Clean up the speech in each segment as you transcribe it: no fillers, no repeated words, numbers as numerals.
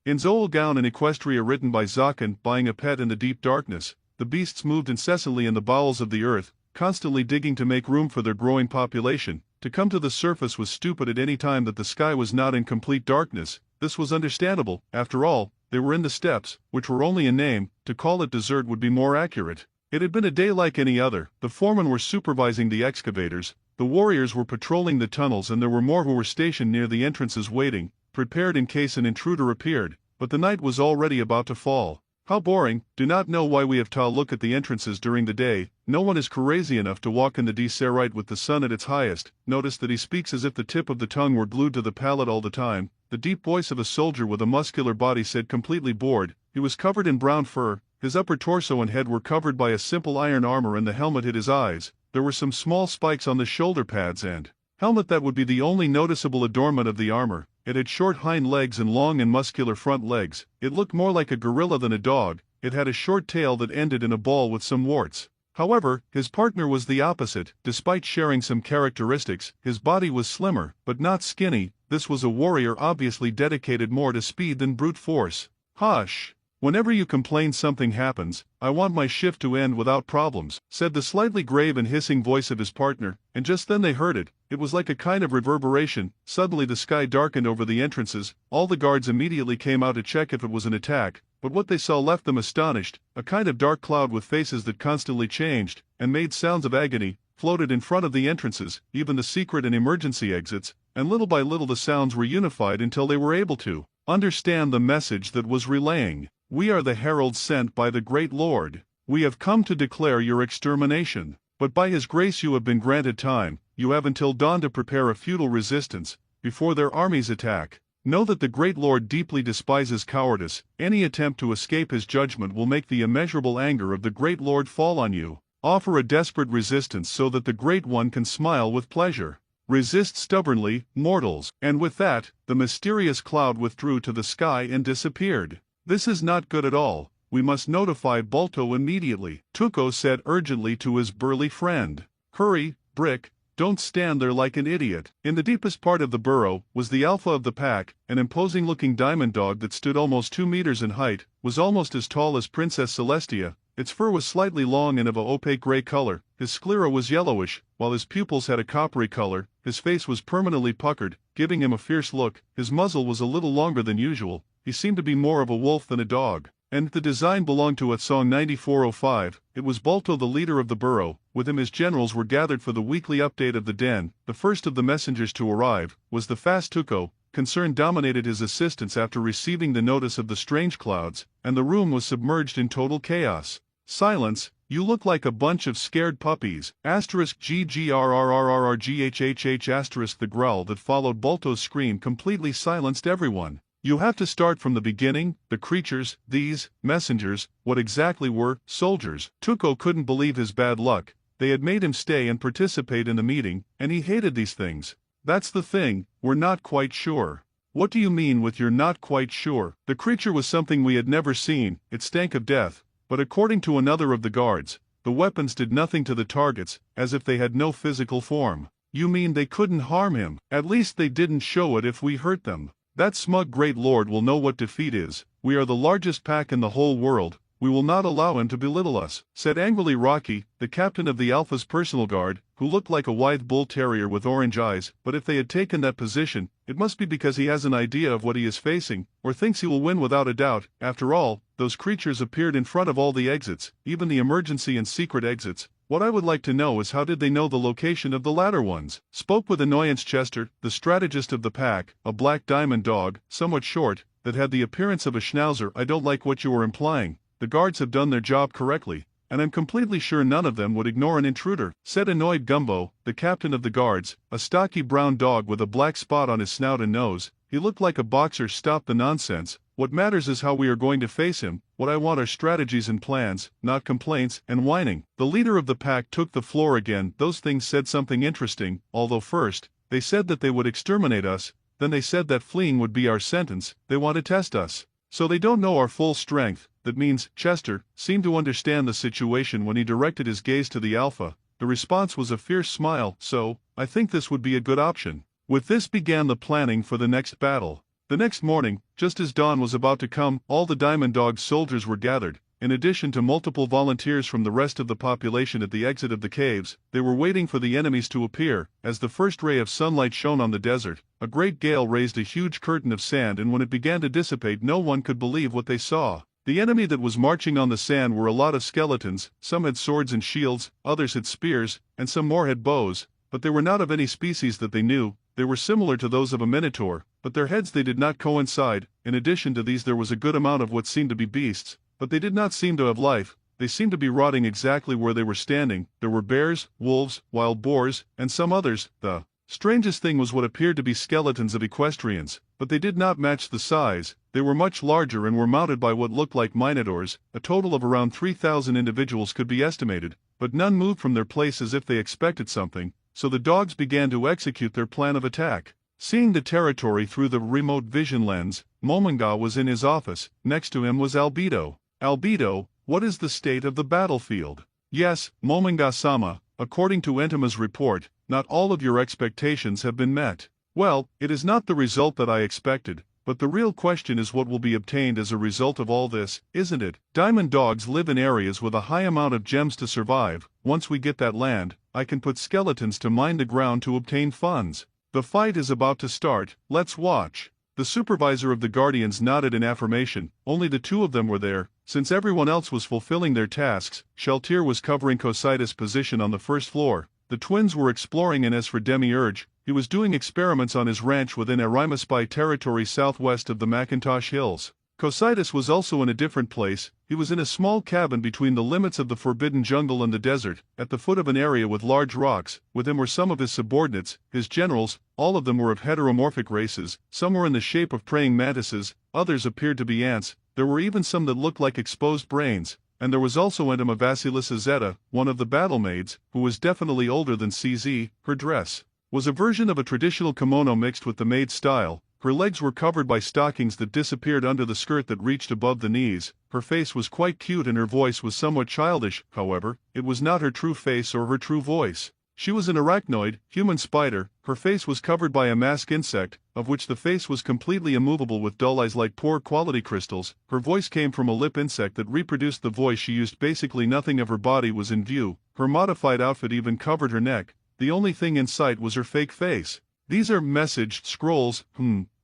Ainz Ooal in Equestria, written by Zaken. Buying a pet in the deep darkness, the beasts moved incessantly in the bowels of the earth, constantly digging to make room for their growing population. To come to the surface was stupid at any time that the sky was not in complete darkness. This was understandable. After all, they were in the steppes, which were only a name. To call it desert would be more accurate. It had been a day like any other. The foremen were supervising the excavators, the warriors were patrolling the tunnels, and there were more who were stationed near the entrances waiting, prepared in case an intruder appeared. But the night was already about to fall. How boring. Do not know why we have to look at the entrances during the day. No one is crazy enough to walk in the desert with the sun at its highest. Notice that he speaks as if the tip of the tongue were glued to the palate all the time. The deep voice of a soldier with a muscular body said, completely bored. He was covered in brown fur, his upper torso and head were covered by a simple iron armor, and the helmet hid his eyes. There were some small spikes on the shoulder pads and helmet. That would be the only noticeable adornment of the armor. It had short hind legs and long and muscular front legs. It looked more like a gorilla than a dog. It had a short tail that ended in a ball with some warts. However, his partner was the opposite. Despite sharing some characteristics, his body was slimmer, but not skinny. This was a warrior obviously dedicated more to speed than brute force. Hush! Whenever you complain something happens. I want my shift to end without problems, said the slightly grave and hissing voice of his partner, and just then they heard it. It was like a kind of reverberation. Suddenly the sky darkened over the entrances. All the guards immediately came out to check if it was an attack, but what they saw left them astonished. A kind of dark cloud with faces that constantly changed, and made sounds of agony, floated in front of the entrances, even the secret and emergency exits, and little by little the sounds were unified until they were able to understand the message that was relaying. We are the heralds sent by the great Lord. We have come to declare your extermination. But by his grace you have been granted time. You have until dawn to prepare a futile resistance, before their armies attack. Know that the great Lord deeply despises cowardice. Any attempt to escape his judgment will make the immeasurable anger of the great Lord fall on you. Offer a desperate resistance so that the Great One can smile with pleasure. Resist stubbornly, mortals. And with that, the mysterious cloud withdrew to the sky and disappeared. This is not good at all. We must notify Balto immediately, Tuco said urgently to his burly friend. Hurry, Brick, don't stand there like an idiot. In the deepest part of the burrow was the alpha of the pack, an imposing-looking diamond dog that stood almost 2 meters in height, was almost as tall as Princess Celestia. Its fur was slightly long and of a opaque gray color. His sclera was yellowish, while his pupils had a coppery color. His face was permanently puckered, giving him a fierce look. His muzzle was a little longer than usual. He seemed to be more of a wolf than a dog. And the design belonged to a song 9405. It was Balto, the leader of the burrow. With him his generals were gathered for the weekly update of the den. The first of the messengers to arrive was the fast Tuco. Concern dominated his assistants after receiving the notice of the strange clouds, and the room was submerged in total chaos. Silence, you look like a bunch of scared puppies. *GGRRRRGHHH*. The growl that followed Balto's scream completely silenced everyone. You have to start from the beginning. The creatures, these messengers, what exactly were soldiers? Tuco couldn't believe his bad luck. They had made him stay and participate in the meeting, and he hated these things. That's the thing, we're not quite sure. What do you mean with you're not quite sure? The creature was something we had never seen. It stank of death, but according to another of the guards, the weapons did nothing to the targets, as if they had no physical form. You mean they couldn't harm him? At least they didn't show it if we hurt them. That smug great lord will know what defeat is. We are the largest pack in the whole world. We will not allow him to belittle us, said angrily Rocky, the captain of the Alpha's personal guard, who looked like a white bull terrier with orange eyes. But if they had taken that position, it must be because he has an idea of what he is facing, or thinks he will win without a doubt. After all, those creatures appeared in front of all the exits, even the emergency and secret exits. What I would like to know is how did they know the location of the latter ones? Spoke with annoyance Chester, the strategist of the pack, a black diamond dog, somewhat short, that had the appearance of a schnauzer. I don't like what you are implying. The guards have done their job correctly, and I'm completely sure none of them would ignore an intruder, said annoyed Gumbo, the captain of the guards, a stocky brown dog with a black spot on his snout and nose. He looked like a boxer. Stop the nonsense. What matters is how we are going to face him. What I want are strategies and plans, not complaints and whining. The leader of the pack took the floor again. Those things said something interesting, although first, they said that they would exterminate us, then they said that fleeing would be our sentence. They want to test us. So they don't know our full strength. That means, Chester seemed to understand the situation when he directed his gaze to the Alpha. The response was a fierce smile. So, I think this would be a good option. With this began the planning for the next battle. The next morning, just as dawn was about to come, all the Diamond Dog's soldiers were gathered. In addition to multiple volunteers from the rest of the population at the exit of the caves, they were waiting for the enemies to appear. As the first ray of sunlight shone on the desert, a great gale raised a huge curtain of sand, and when it began to dissipate, no one could believe what they saw. The enemy that was marching on the sand were a lot of skeletons. Some had swords and shields, others had spears, and some more had bows, but they were not of any species that they knew. They were similar to those of a minotaur, but their heads they did not coincide. In addition to these, there was a good amount of what seemed to be beasts, but they did not seem to have life. They seemed to be rotting exactly where they were standing. There were bears, wolves, wild boars, and some others. The strangest thing was what appeared to be skeletons of equestrians, but they did not match the size. They were much larger and were mounted by what looked like minotaurs. A total of around 3,000 individuals could be estimated, but none moved from their place as if they expected something, so the dogs began to execute their plan of attack. Seeing the territory through the remote vision lens, Momonga was in his office. Next to him was Albedo. Albedo, what is the state of the battlefield? Yes, Momonga-sama, according to Entima's report, not all of your expectations have been met. Well, it is not the result that I expected, but the real question is what will be obtained as a result of all this, isn't it? Diamond dogs live in areas with a high amount of gems to survive. Once we get that land, I can put skeletons to mine the ground to obtain funds. The fight is about to start, let's watch. The supervisor of the Guardians nodded in affirmation. Only the two of them were there, since everyone else was fulfilling their tasks. Sheltier was covering Cositas' position on the first floor. The twins were exploring, and as for Demiurge, he was doing experiments on his ranch within Arimaspai territory southwest of the Macintosh Hills. Cositas was also in a different place. He was in a small cabin between the limits of the forbidden jungle and the desert, at the foot of an area with large rocks. With him were some of his subordinates, his generals. All of them were of heteromorphic races. Some were in the shape of praying mantises, others appeared to be ants. There were even some that looked like exposed brains. And there was also Entima Vasilisa Zeta, one of the battle maids, who was definitely older than CZ. Her dress was a version of a traditional kimono mixed with the maid style. Her legs were covered by stockings that disappeared under the skirt that reached above the knees. Her face was quite cute and her voice was somewhat childish. However, it was not her true face or her true voice. She was an arachnoid, human spider. Her face was covered by a mask insect, of which the face was completely immovable with dull eyes like poor quality crystals. Her voice came from a lip insect that reproduced the voice she used. Basically nothing of her body was in view. Her modified outfit even covered her neck. The only thing in sight was her fake face. These are messaged scrolls,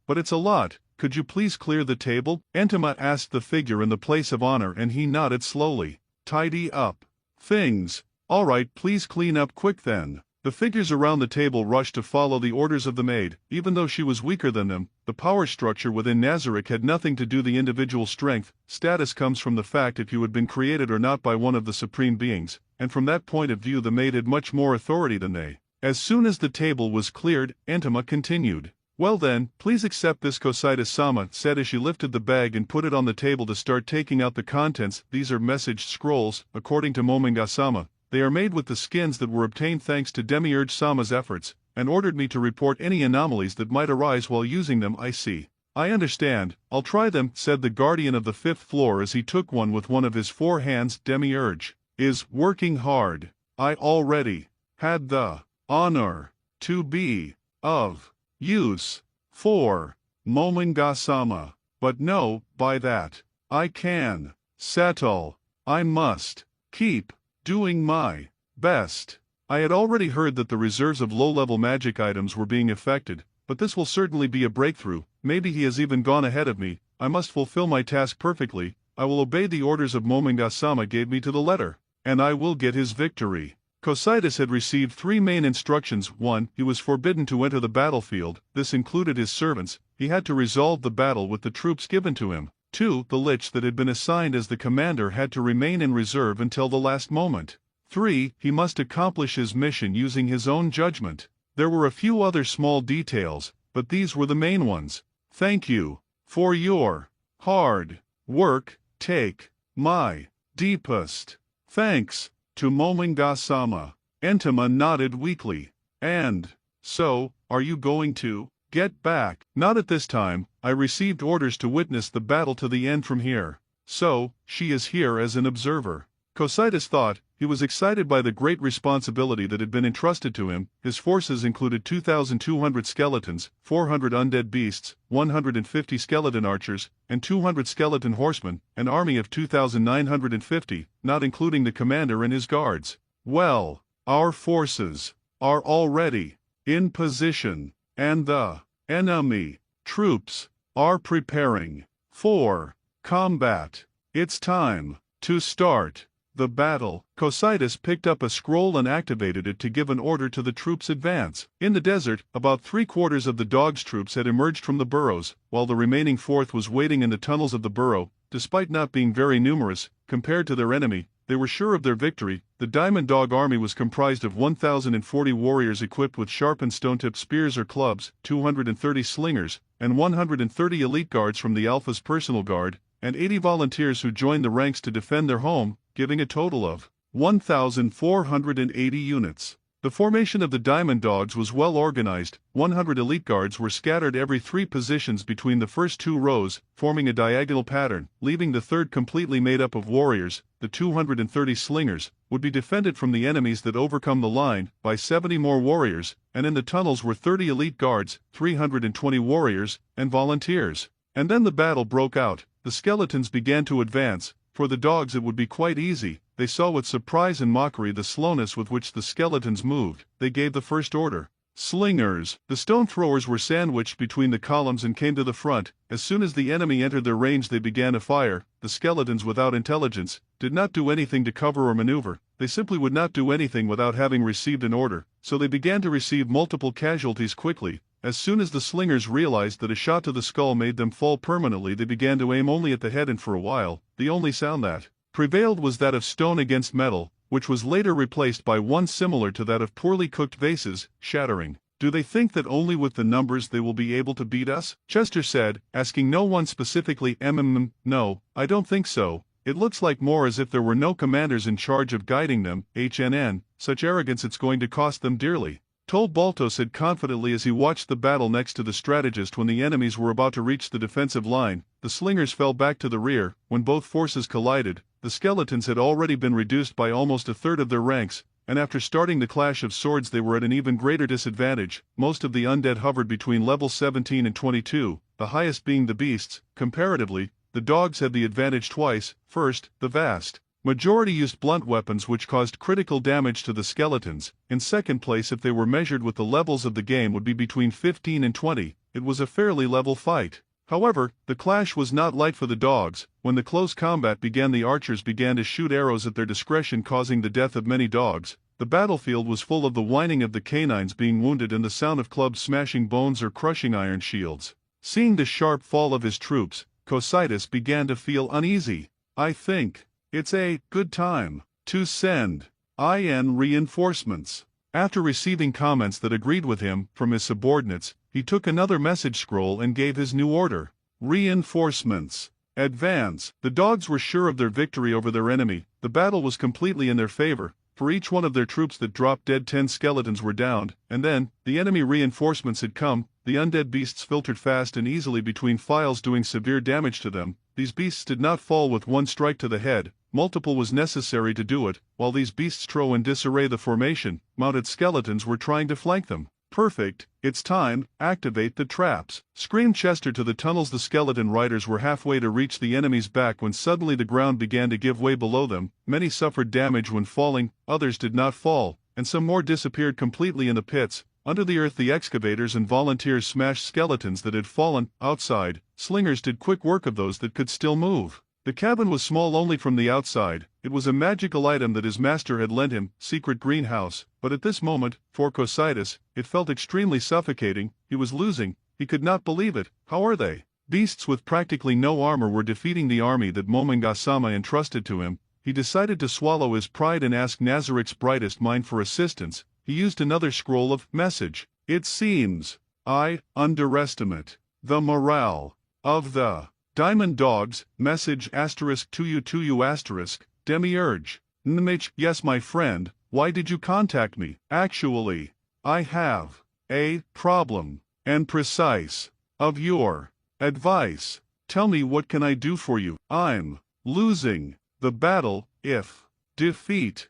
but it's a lot. Could you please clear the table? Entima asked the figure in the place of honor, and he nodded slowly. Tidy up things. All right, please clean up quick then. The figures around the table rushed to follow the orders of the maid. Even though she was weaker than them, the power structure within Nazarick had nothing to do with the individual strength. Status comes from the fact if you had been created or not by one of the supreme beings, and from that point of view the maid had much more authority than they. As soon as the table was cleared, Entima continued. Well then, please accept this, Cositas-sama said as she lifted the bag and put it on the table to start taking out the contents. These are messaged scrolls, according to Momonga-sama. They are made with the skins that were obtained thanks to Demiurge-sama's efforts, and ordered me to report any anomalies that might arise while using them. I see. I understand. I'll try them, said the guardian of the 5th floor as he took one with one of his 4 hands. Demiurge is working hard. I already had the honor to be of use for Momonga-sama. But no, by that I can settle. I must keep doing my best. I had already heard that the reserves of low-level magic items were being affected, but this will certainly be a breakthrough. Maybe he has even gone ahead of me. I must fulfill my task perfectly. I will obey the orders of Momonga-sama gave me to the letter, and I will get his victory. Cositas had received 3 main instructions. 1. He was forbidden to enter the battlefield. This included his servants. He had to resolve the battle with the troops given to him. 2. The lich that had been assigned as the commander had to remain in reserve until the last moment. 3. He must accomplish his mission using his own judgment. There were a few other small details, but these were the main ones. Thank you for your hard work. Take my deepest thanks to Momonga-sama. Entima nodded weakly. And so, are you going to get back? Not at this time. I received orders to witness the battle to the end from here. So, she is here as an observer. Cositas thought, He was excited by the great responsibility that had been entrusted to him. His forces included 2,200 skeletons, 400 undead beasts, 150 skeleton archers, and 200 skeleton horsemen, an army of 2,950, not including the commander and his guards. Well, our forces are already in position, and the enemy troops are preparing for combat. It's time to start the battle. Cocytus picked up a scroll and activated it to give an order to the troops' advance. In the desert, about 3/4 of the dogs' troops had emerged from the burrows, while the remaining fourth was waiting in the tunnels of the burrow. Despite not being very numerous, compared to their enemy, they were sure of their victory. The Diamond Dog army was comprised of 1,040 warriors equipped with sharpened stone-tipped spears or clubs, 230 slingers, and 130 elite guards from the Alpha's personal guard, and 80 volunteers who joined the ranks to defend their home, giving a total of 1,480 units. The formation of the Diamond Dogs was well organized. 100 elite guards were scattered every 3 positions between the first 2 rows, forming a diagonal pattern, leaving the third completely made up of warriors. The 230 slingers would be defended from the enemies that overcome the line by 70 more warriors, and in the tunnels were 30 elite guards, 320 warriors, and volunteers. And then the battle broke out. The skeletons began to advance. For the dogs it would be quite easy. They saw with surprise and mockery the slowness with which the skeletons moved. They gave the first order. Slingers. The stone throwers were sandwiched between the columns and came to the front. As soon as the enemy entered their range they began to fire. The skeletons, without intelligence, did not do anything to cover or maneuver. They simply would not do anything without having received an order, so they began to receive multiple casualties quickly. As soon as the slingers realized that a shot to the skull made them fall permanently, they began to aim only at the head, and for a while, the only sound that prevailed was that of stone against metal, which was later replaced by one similar to that of poorly cooked vases, shattering. Do they think that only with the numbers they will be able to beat us? Chester said, asking no one specifically. No, I don't think so. It looks like more as if there were no commanders in charge of guiding them. Such arrogance, it's going to cost them dearly. Told Balto said confidently as he watched the battle next to the strategist. When the enemies were about to reach the defensive line, the slingers fell back to the rear. When both forces collided, the skeletons had already been reduced by almost a third of their ranks, and after starting the clash of swords they were at an even greater disadvantage. Most of the undead hovered between level 17 and 22, the highest being the beasts. Comparatively, the dogs had the advantage twice. First, the vast majority used blunt weapons which caused critical damage to the skeletons. In second place, if they were measured with the levels of the game, would be between 15 and 20. It was a fairly level fight. However, the clash was not light for the dogs. When the close combat began, the archers began to shoot arrows at their discretion, causing the death of many dogs. The battlefield was full of the whining of the canines being wounded and the sound of clubs smashing bones or crushing iron shields. Seeing the sharp fall of his troops, Cocytus began to feel uneasy. I think it's a good time to send in reinforcements. After receiving comments that agreed with him from his subordinates, he took another message scroll and gave his new order. Reinforcements. Advance. The dogs were sure of their victory over their enemy. The battle was completely in their favor. For each one of their troops that dropped dead, 10 skeletons were downed, and then, the enemy reinforcements had come. The undead beasts filtered fast and easily between files, doing severe damage to them. These beasts did not fall with one strike to the head. Multiple was necessary to do it. While these beasts throw in disarray the formation, mounted skeletons were trying to flank them. Perfect. It's time. Activate the traps. Screamed Chester to the tunnels. The skeleton riders were halfway to reach the enemy's back when suddenly the ground began to give way below them. Many suffered damage when falling, others did not fall, and some more disappeared completely in the pits. Under the earth, the excavators and volunteers smashed skeletons that had fallen. Outside, slingers did quick work of those that could still move. The cabin was small only from the outside. It was a magical item that his master had lent him, secret greenhouse, but at this moment, for Cocytus, it felt extremely suffocating. He was losing. He could not believe it. How are they? Beasts with practically no armor were defeating the army that Momonga-sama entrusted to him. He decided to swallow his pride and ask Nazarik's brightest mind for assistance. He used another scroll of message. It seems I underestimate the morale of the Diamond Dogs. Message to you Demiurge. Nmh. Yes, my friend, why did you contact me? Actually, I have a problem, and precise of your advice. Tell me, what can I do for you? I'm losing the battle. If defeat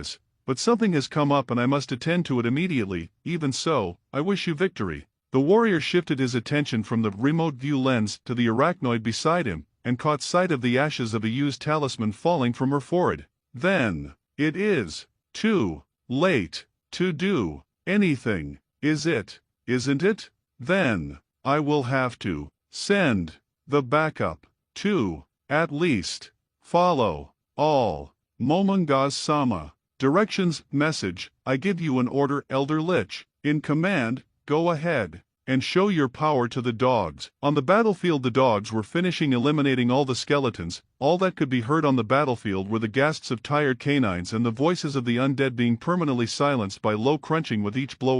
this, but something has come up and I must attend to it immediately. Even so, I wish you victory." The warrior shifted his attention from the remote view lens to the arachnoid beside him, and caught sight of the ashes of a used talisman falling from her forehead. "Then, it is too late to do anything, is it? Isn't it? Then, I will have to send the backup to, at least, follow all Momongas-sama. Directions, message, I give you an order, Elder Lich. In command, go ahead and show your power to the dogs." On the battlefield the dogs were finishing eliminating all the skeletons. All that could be heard on the battlefield were the gasps of tired canines and the voices of the undead being permanently silenced by low crunching with each blow.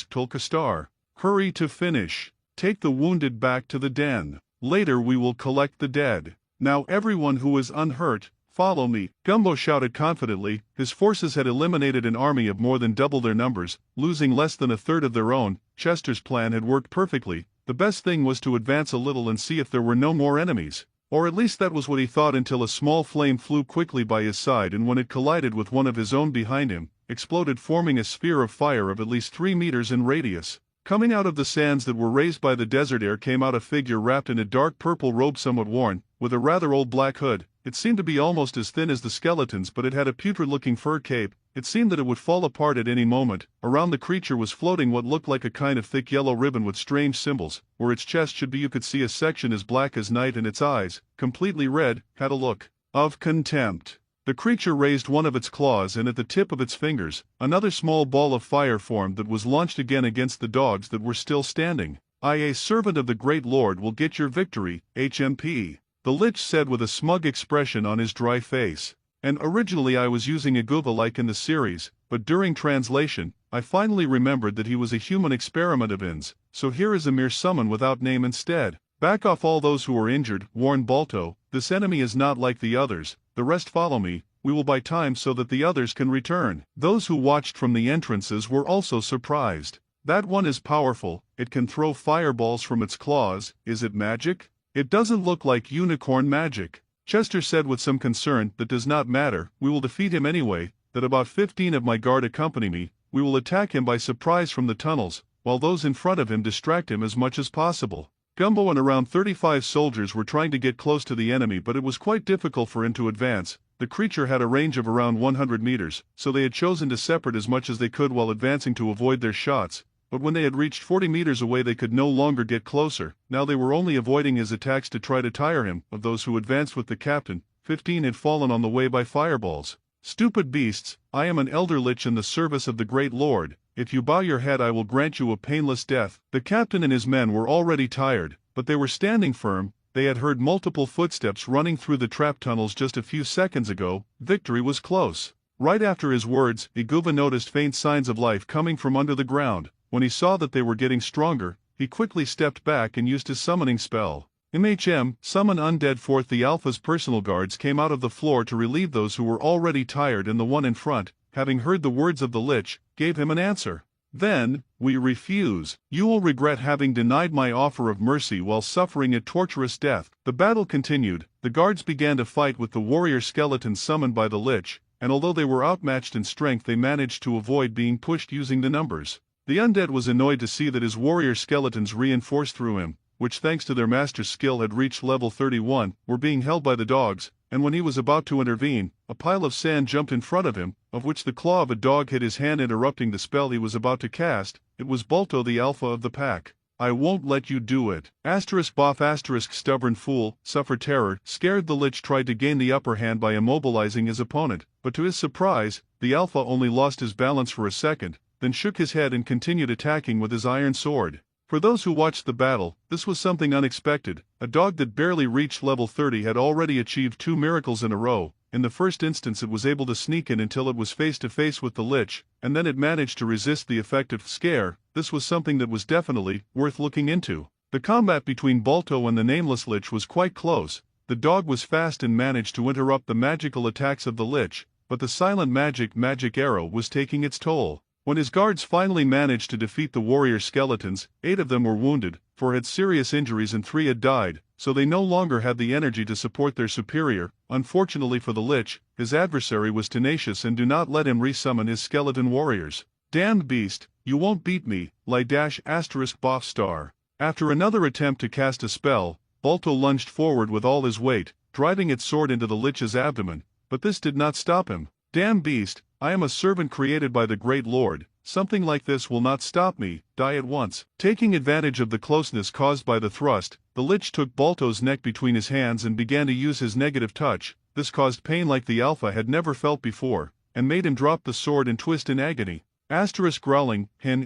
Told Kastar, "Hurry to finish. Take the wounded back to the den. Later we will collect the dead. Now everyone who is unhurt, follow me." Gumbo shouted confidently. His forces had eliminated an army of more than double their numbers, losing less than a third of their own. Chester's plan had worked perfectly. The best thing was to advance a little and see if there were no more enemies. Or at least that was what he thought until a small flame flew quickly by his side, and when it collided with one of his own behind him, exploded, forming a sphere of fire of at least 3 meters in radius. Coming out of the sands that were raised by the desert air came out a figure wrapped in a dark purple robe, somewhat worn, with a rather old black hood. It seemed to be almost as thin as the skeletons, but it had a putrid-looking fur cape. It seemed that it would fall apart at any moment. Around the creature was floating what looked like a kind of thick yellow ribbon with strange symbols. Where its chest should be you could see a section as black as night, and its eyes, completely red, had a look of contempt. The creature raised one of its claws, and at the tip of its fingers, another small ball of fire formed that was launched again against the dogs that were still standing. "I, a servant of the Great Lord, will get your victory, HMP." The Lich said with a smug expression on his dry face. "And originally I was using a Gooba like in the series, but during translation, I finally remembered that he was a human experiment of Ainz, so here is a mere summon without name instead. Back off all those who are injured," warned Balto. "This enemy is not like the others. The rest follow me. We will buy time so that the others can return." Those who watched from the entrances were also surprised. "That one is powerful. It can throw fireballs from its claws. Is it magic? It doesn't look like unicorn magic." Chester said with some concern, "That does not matter, we will defeat him anyway. That about 15 of my guard accompany me. We will attack him by surprise from the tunnels, while those in front of him distract him as much as possible." Gumbo and around 35 soldiers were trying to get close to the enemy, but it was quite difficult for him to advance. The creature had a range of around 100 meters, so they had chosen to separate as much as they could while advancing to avoid their shots. But when they had reached 40 meters away they could no longer get closer. Now they were only avoiding his attacks to try to tire him. Of those who advanced with the captain, 15 had fallen on the way by fireballs. "Stupid beasts, I am an Elder Lich in the service of the Great Lord. If you bow your head I will grant you a painless death." The captain and his men were already tired, but they were standing firm. They had heard multiple footsteps running through the trap tunnels just a few seconds ago. Victory was close. Right after his words, Iguva noticed faint signs of life coming from under the ground. When he saw that they were getting stronger, he quickly stepped back and used his summoning spell. Summon undead. Forth the Alpha's personal guards came out of the floor to relieve those who were already tired, and the one in front, having heard the words of the Lich, gave him an answer. "Then, we refuse. You will regret having denied my offer of mercy while suffering a torturous death." The battle continued. The guards began to fight with the warrior skeletons summoned by the Lich, and although they were outmatched in strength they managed to avoid being pushed using the numbers. The undead was annoyed to see that his warrior skeletons, reinforced through him, which thanks to their master's skill had reached level 31, were being held by the dogs, and when he was about to intervene, a pile of sand jumped in front of him, of which the claw of a dog hit his hand, interrupting the spell he was about to cast. It was Balto, the Alpha of the pack. I won't let you do it. Asterisk boff asterisk stubborn fool, suffer terror. Scared, the Lich tried to gain the upper hand by immobilizing his opponent, but to his surprise, the Alpha only lost his balance for a second, then shook his head and continued attacking with his iron sword. For those who watched the battle, this was something unexpected. A dog that barely reached level 30 had already achieved 2 miracles in a row. In the first instance it was able to sneak in until it was face to face with the Lich, and then it managed to resist the effective scare. This was something that was definitely worth looking into. The combat between Balto and the nameless Lich was quite close. The dog was fast and managed to interrupt the magical attacks of the Lich, but the silent magic arrow was taking its toll. When his guards finally managed to defeat the warrior skeletons, 8 of them were wounded, 4 had serious injuries and 3 had died, so they no longer had the energy to support their superior. Unfortunately for the Lich, his adversary was tenacious and do not let him resummon his skeleton warriors. Damned beast, you won't beat me, lie dash asterisk boff star. After another attempt to cast a spell, Balto lunged forward with all his weight, driving its sword into the Lich's abdomen, but this did not stop him. Damn beast, I am a servant created by the great Lord, something like this will not stop me, die at once. Taking advantage of the closeness caused by the thrust, the Lich took Balto's neck between his hands and began to use his negative touch. This caused pain like the Alpha had never felt before, and made him drop the sword and twist in agony. Asterisk growling, gur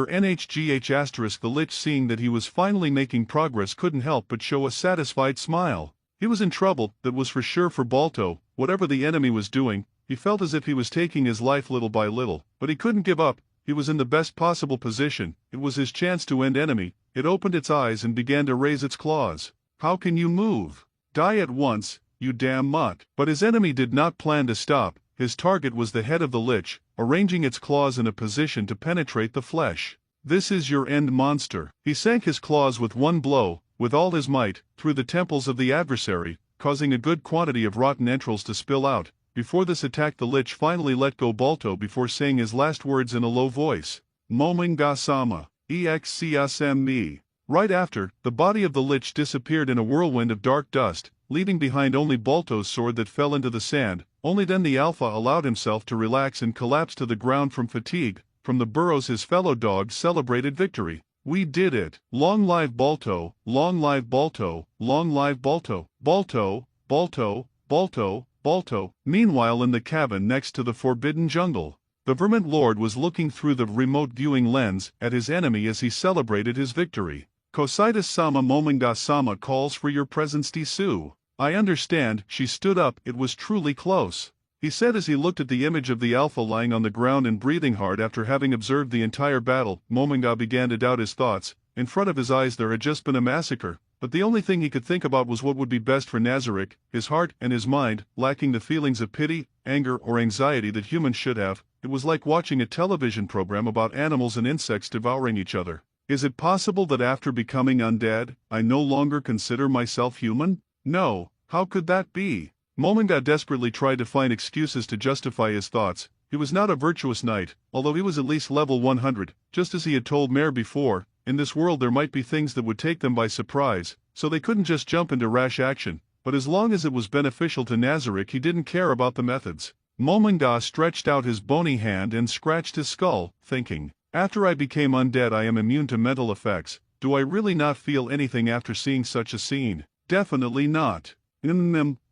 nhgh asterisk. The Lich, seeing that he was finally making progress, couldn't help but show a satisfied smile. He was in trouble, that was for sure, for Balto. Whatever the enemy was doing, he felt as if he was taking his life little by little, but he couldn't give up. He was in the best possible position. It was his chance to end enemy. It opened its eyes and began to raise its claws. How can you move? Die at once, you damn mutt. But his enemy did not plan to stop. His target was the head of the Lich, arranging its claws in a position to penetrate the flesh. This is your end, monster. He sank his claws with one blow, with all his might, through the temples of the adversary, causing a good quantity of rotten entrails to spill out. Before this attack, the Lich finally let go Balto before saying his last words in a low voice. Mominga-sama, excsme. Right after, the body of the Lich disappeared in a whirlwind of dark dust, leaving behind only Balto's sword that fell into the sand. Only then the Alpha allowed himself to relax and collapse to the ground from fatigue. From the burrows his fellow dogs celebrated victory. We did it. Long live Balto, long live Balto, long live Balto. Balto, Balto, Balto, Balto. Meanwhile, in the cabin next to the forbidden jungle, the Vermint Lord was looking through the remote viewing lens at his enemy as he celebrated his victory. Cocytus-sama, Mominga-sama calls for your presence, Tisu. I understand. She stood up. It was truly close, he said as he looked at the image of the Alpha lying on the ground and breathing hard after having observed the entire battle. Mominga began to doubt his thoughts. In front of his eyes there had just been a massacre, but the only thing he could think about was what would be best for Nazarick. His heart and his mind, lacking the feelings of pity, anger, or anxiety that humans should have, it was like watching a television program about animals and insects devouring each other. Is it possible that after becoming undead, I no longer consider myself human? No, how could that be? Mominga desperately tried to find excuses to justify his thoughts. He was not a virtuous knight, although he was at least level 100, just as he had told Mare before. In this world there might be things that would take them by surprise, so they couldn't just jump into rash action, but as long as it was beneficial to Nazarick he didn't care about the methods. Mominga stretched out his bony hand and scratched his skull, thinking, after I became undead I am immune to mental effects. Do I really not feel anything after seeing such a scene? Definitely not.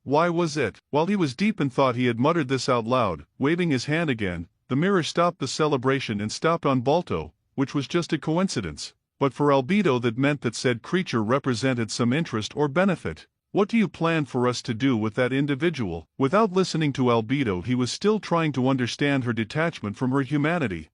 Why was it? While he was deep in thought he had muttered this out loud, waving his hand again. The mirror stopped the celebration and stopped on Balto, which was just a coincidence. But for Albedo that meant that said creature represented some interest or benefit. What do you plan for us to do with that individual? Without listening to Albedo he was still trying to understand her detachment from her humanity.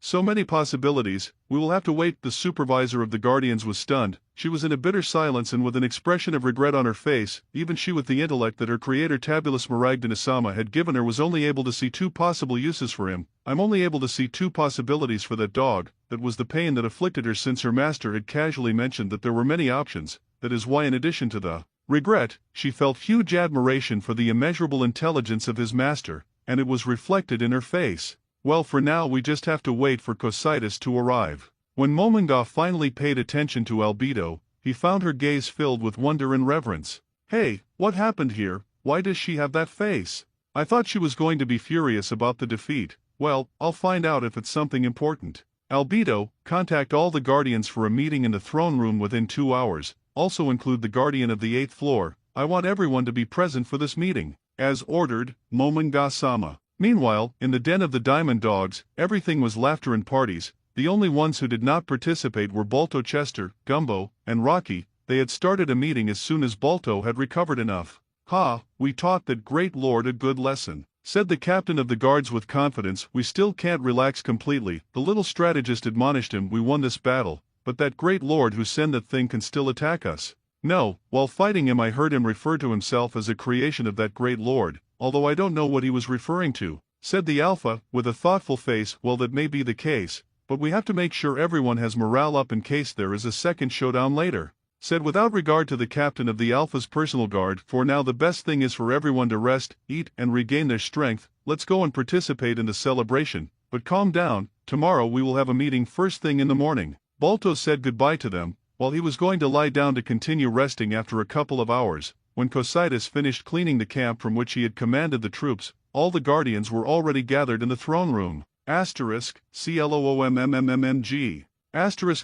So many possibilities. We will have to wait. The supervisor of the Guardians was stunned. She was in a bitter silence and with an expression of regret on her face. Even she, with the intellect that her creator Tabulus Maragdanasama had given her, was only able to see 2 possible uses for him. I'm only able to see 2 possibilities for that dog. That was the pain that afflicted her since her master had casually mentioned that there were many options. That is why, in addition to the regret, she felt huge admiration for the immeasurable intelligence of his master, and it was reflected in her face. Well, for now we just have to wait for Cocytus to arrive. When Mominga finally paid attention to Albedo, he found her gaze filled with wonder and reverence. Hey, what happened here? Why does she have that face? I thought she was going to be furious about the defeat. Well, I'll find out if it's something important. Albedo, contact all the guardians for a meeting in the throne room within 2 hours, also include the guardian of the 8th floor. I want everyone to be present for this meeting. As ordered, Momonga-sama. Meanwhile, in the den of the Diamond Dogs, everything was laughter and parties. The only ones who did not participate were Balto, Chester, Gumbo, and Rocky. They had started a meeting as soon as Balto had recovered enough. "Ha, we taught that great lord a good lesson," said the captain of the guards with confidence. "We still can't relax completely," the little strategist admonished him. "We won this battle, but that great lord who sent that thing can still attack us." No, while fighting him I heard him refer to himself as a creation of that great lord, although I don't know what he was referring to, said the Alpha, with a thoughtful face. "Well, that may be the case, but we have to make sure everyone has morale up in case there is a second showdown later," said without regard to the captain of the Alpha's personal guard. "For now the best thing is for everyone to rest, eat, and regain their strength. Let's go and participate in the celebration, but calm down. Tomorrow we will have a meeting first thing in the morning." Balto said goodbye to them, while he was going to lie down to continue resting after a couple of hours. When Cocytus finished cleaning the camp from which he had commanded the troops, all the guardians were already gathered in the throne room. *CLOOMMMMG*.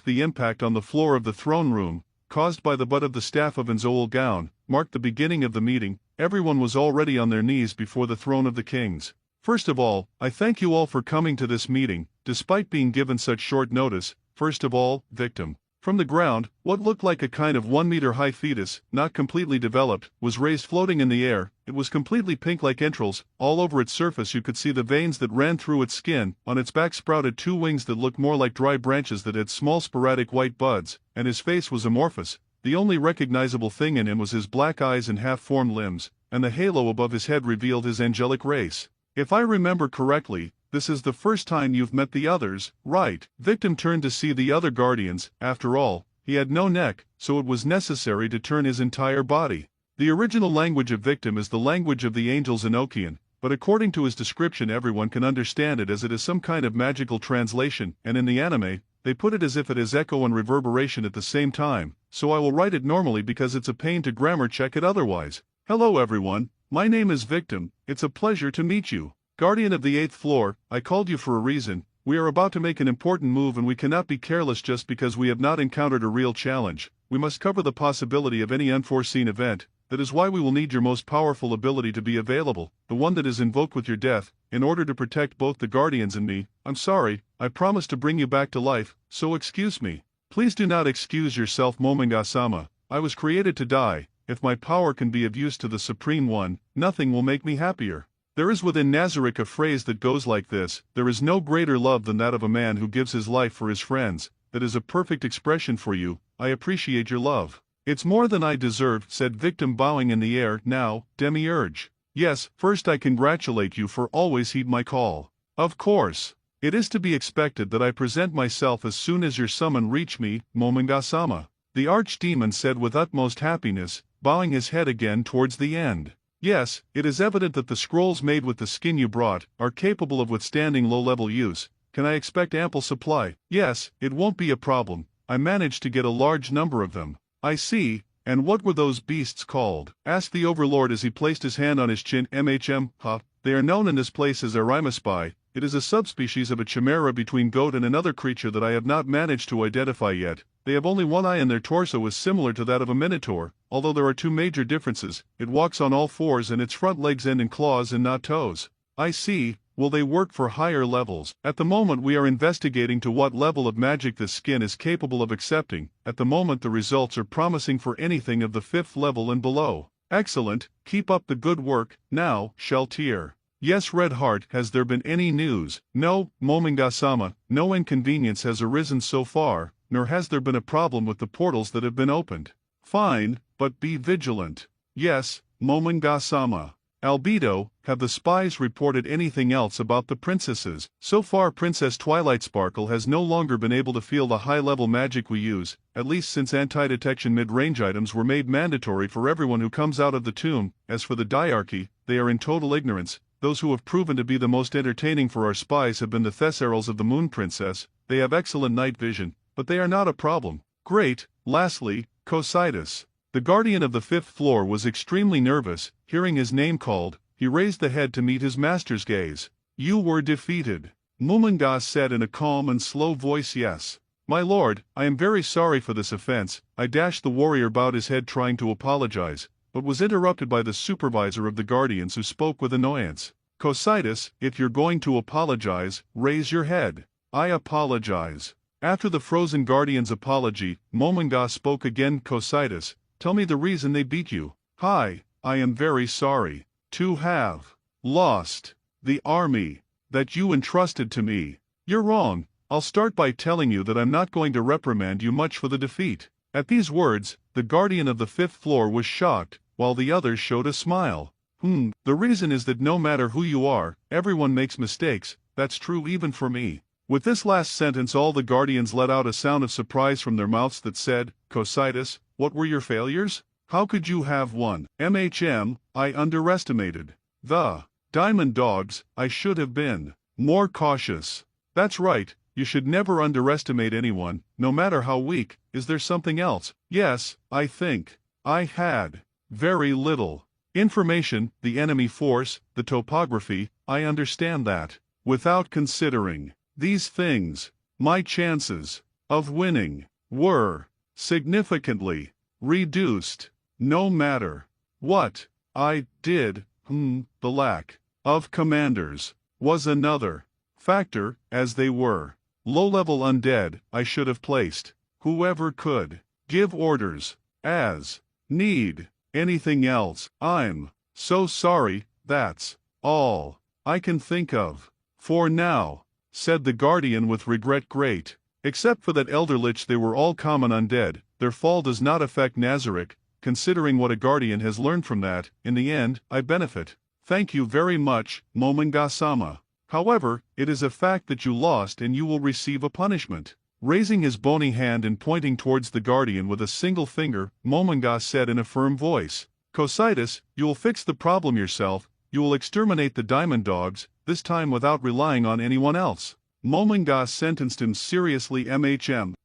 The impact on the floor of the throne room, caused by the butt of the staff of Ainz's Ooal gown, marked the beginning of the meeting. Everyone was already on their knees before the throne of the kings. "First of all, I thank you all for coming to this meeting, despite being given such short notice. First of all, victim." From the ground, what looked like a kind of 1-meter-high fetus, not completely developed, was raised floating in the air. It was completely pink like entrails. All over its surface you could see the veins that ran through its skin. On its back sprouted 2 wings that looked more like dry branches that had small sporadic white buds, and his face was amorphous. The only recognizable thing in him was his black eyes and half-formed limbs, and the halo above his head revealed his angelic race. "If I remember correctly, this is the first time you've met the others, right?" Victim turned to see the other guardians. After all, he had no neck, so it was necessary to turn his entire body. The original language of Victim is the language of the angels Enochian, but according to his description everyone can understand it as it is some kind of magical translation, and in the anime, they put it as if it is echo and reverberation at the same time, so I will write it normally because it's a pain to grammar check it otherwise. "Hello everyone, my name is Victim. It's a pleasure to meet you. Guardian of the 8th floor, I called you for a reason. We are about to make an important move and we cannot be careless just because we have not encountered a real challenge. We must cover the possibility of any unforeseen event. That is why we will need your most powerful ability to be available, the one that is invoked with your death, in order to protect both the guardians and me. I'm sorry, I promised to bring you back to life, so excuse me." "Please do not excuse yourself, Momonga-sama. I was created to die. If my power can be of use to the Supreme One, nothing will make me happier. There is within Nazarick a phrase that goes like this: there is no greater love than that of a man who gives his life for his friends. That is a perfect expression for you. I appreciate your love." "It's more than I deserve," said Victim, bowing in the air. "Now, Demiurge." "Yes, first I congratulate you for always heed my call." "Of course. It is to be expected that I present myself as soon as your summon reach me, Momonga-sama," the archdemon said with utmost happiness, bowing his head again towards the end. "Yes, it is evident that the scrolls made with the skin you brought are capable of withstanding low-level use. Can I expect ample supply?" "Yes, it won't be a problem. I managed to get a large number of them." "I see. And what were those beasts called?" asked the Overlord as he placed his hand on his chin. They are known in this place as Arimaspi. It is a subspecies of a chimera between goat and another creature that I have not managed to identify yet. They have only one eye and their torso is similar to that of a minotaur, although there are 2 major differences. It walks on all 4s and its front legs end in claws and not toes. "I see. Will they work for higher levels?" "At the moment we are investigating to what level of magic this skin is capable of accepting. At the moment the results are promising for anything of the 5th level and below." "Excellent, keep up the good work. Now, Sheltier." "Yes, Red Heart, has there been any news?" "No, Momonga-sama, no inconvenience has arisen so far, nor has there been a problem with the portals that have been opened." "Fine, but be vigilant." "Yes, Momonga-sama." "Albedo, have the spies reported anything else about the princesses?" "So far Princess Twilight Sparkle has no longer been able to feel the high-level magic we use, at least since anti-detection mid-range items were made mandatory for everyone who comes out of the tomb. As for the diarchy, they are in total ignorance. Those who have proven to be the most entertaining for our spies have been the Thessarals of the Moon Princess. They have excellent night vision, but they are not a problem." "Great." Lastly, Cocytus. The guardian of the 5th floor was extremely nervous. Hearing his name called, he raised the head to meet his master's gaze. "You were defeated." Mumunga said in a calm and slow voice. Yes. My lord, I am very sorry for this offense. The warrior bowed his head trying to apologize, but was interrupted by the supervisor of the guardians who spoke with annoyance. Cocytus, if you're going to apologize, raise your head. I apologize. After the frozen guardian's apology, Momunga spoke again. Cocytus, tell me the reason they beat you. Hi, I am very sorry to have lost the army that you entrusted to me. You're wrong. I'll start by telling you that I'm not going to reprimand you much for the defeat. At these words, the guardian of the 5th floor was shocked, while the others showed a smile. The reason is that no matter who you are, everyone makes mistakes. That's true even for me. With this last sentence, all the guardians let out a sound of surprise from their mouths that said, Cocytus, what were your failures? How could you have won? I underestimated the diamond dogs. I should have been more cautious. That's right, you should never underestimate anyone, no matter how weak. Is there something else? Yes, I think I had very little information, the enemy force, the topography. I understand that. Without considering these things, my chances of winning were significantly reduced. No matter what I did, the lack of commanders was another factor, as they were low-level undead. I should have placed whoever could give orders as need. Anything else? I'm so sorry, that's all I can think of for now, said the guardian with regret. Great. Except for that elder lich, they were all common undead. Their fall does not affect Nazarick. Considering what a guardian has learned from that, in the end, I benefit. Thank you very much, Momunga-sama. However, it is a fact that you lost and you will receive a punishment. Raising his bony hand and pointing towards the guardian with a single finger, Momunga said in a firm voice, Cocytus, you will fix the problem yourself. You will exterminate the diamond dogs, this time without relying on anyone else. Momunga sentenced him seriously.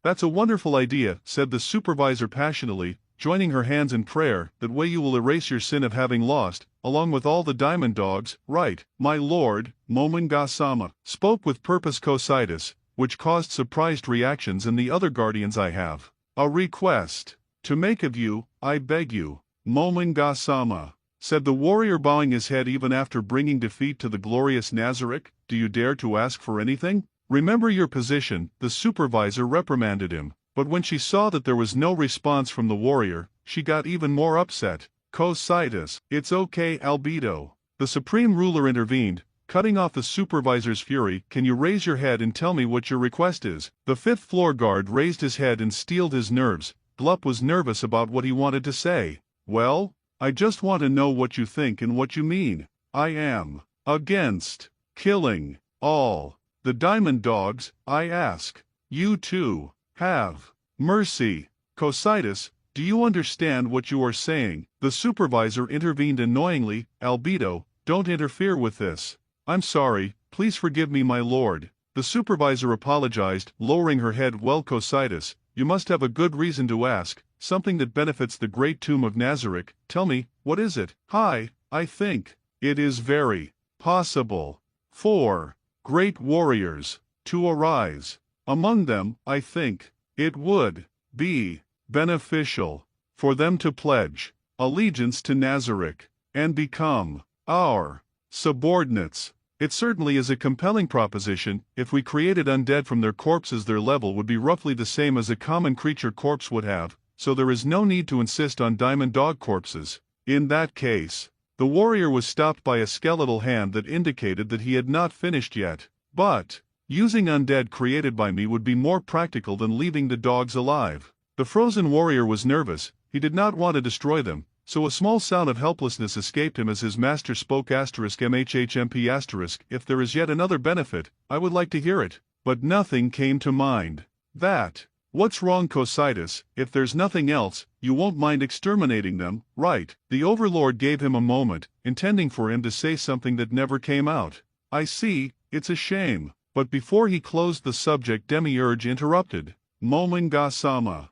That's a wonderful idea, said the supervisor passionately, joining her hands in prayer. That way you will erase your sin of having lost, along with all the diamond dogs. Right, my lord, Momunga-sama spoke with purpose. Cocytus, which caused surprised reactions in the other guardians. I have a request to make of you. I beg you, Momunga-sama, said the warrior, bowing his head even after bringing defeat to the glorious Nazarick. Do you dare to ask for anything? Remember your position. The supervisor reprimanded him, but when she saw that there was no response from the warrior, she got even more upset. Cocytus, it's okay, Albedo. The supreme ruler intervened, cutting off the supervisor's fury. Can you raise your head and tell me what your request is? The 5th floor guard raised his head and steeled his nerves. Glup was nervous about what he wanted to say. Well, I just want to know what you think and what you mean. I am against killing all the diamond dogs. I ask you to have mercy. Cocytus, do you understand what you are saying? The supervisor intervened annoyingly. Albedo, don't interfere with this. I'm sorry, please forgive me, my lord. The supervisor apologized, lowering her head. Well, Cocytus, you must have a good reason to ask, something that benefits the great tomb of Nazarick. Tell me, what is it? Hi, I think it is very possible for great warriors to arise. Among them, I think it would be beneficial for them to pledge allegiance to Nazarick and become our subordinates. It certainly is a compelling proposition. If we created undead from their corpses, their level would be roughly the same as a common creature corpse would have, so there is no need to insist on diamond dog corpses. In that case, the warrior was stopped by a skeletal hand that indicated that he had not finished yet. But using undead created by me would be more practical than leaving the dogs alive. The frozen warrior was nervous. He did not want to destroy them, so a small sound of helplessness escaped him as his master spoke. *MHHMP*. If there is yet another benefit, I would like to hear it. But nothing came to mind. That. What's wrong, Cocytus? If there's nothing else, you won't mind exterminating them, right? The overlord gave him a moment, intending for him to say something that never came out. I see, it's a shame. But before he closed the subject, Demiurge interrupted. Momunga-sama.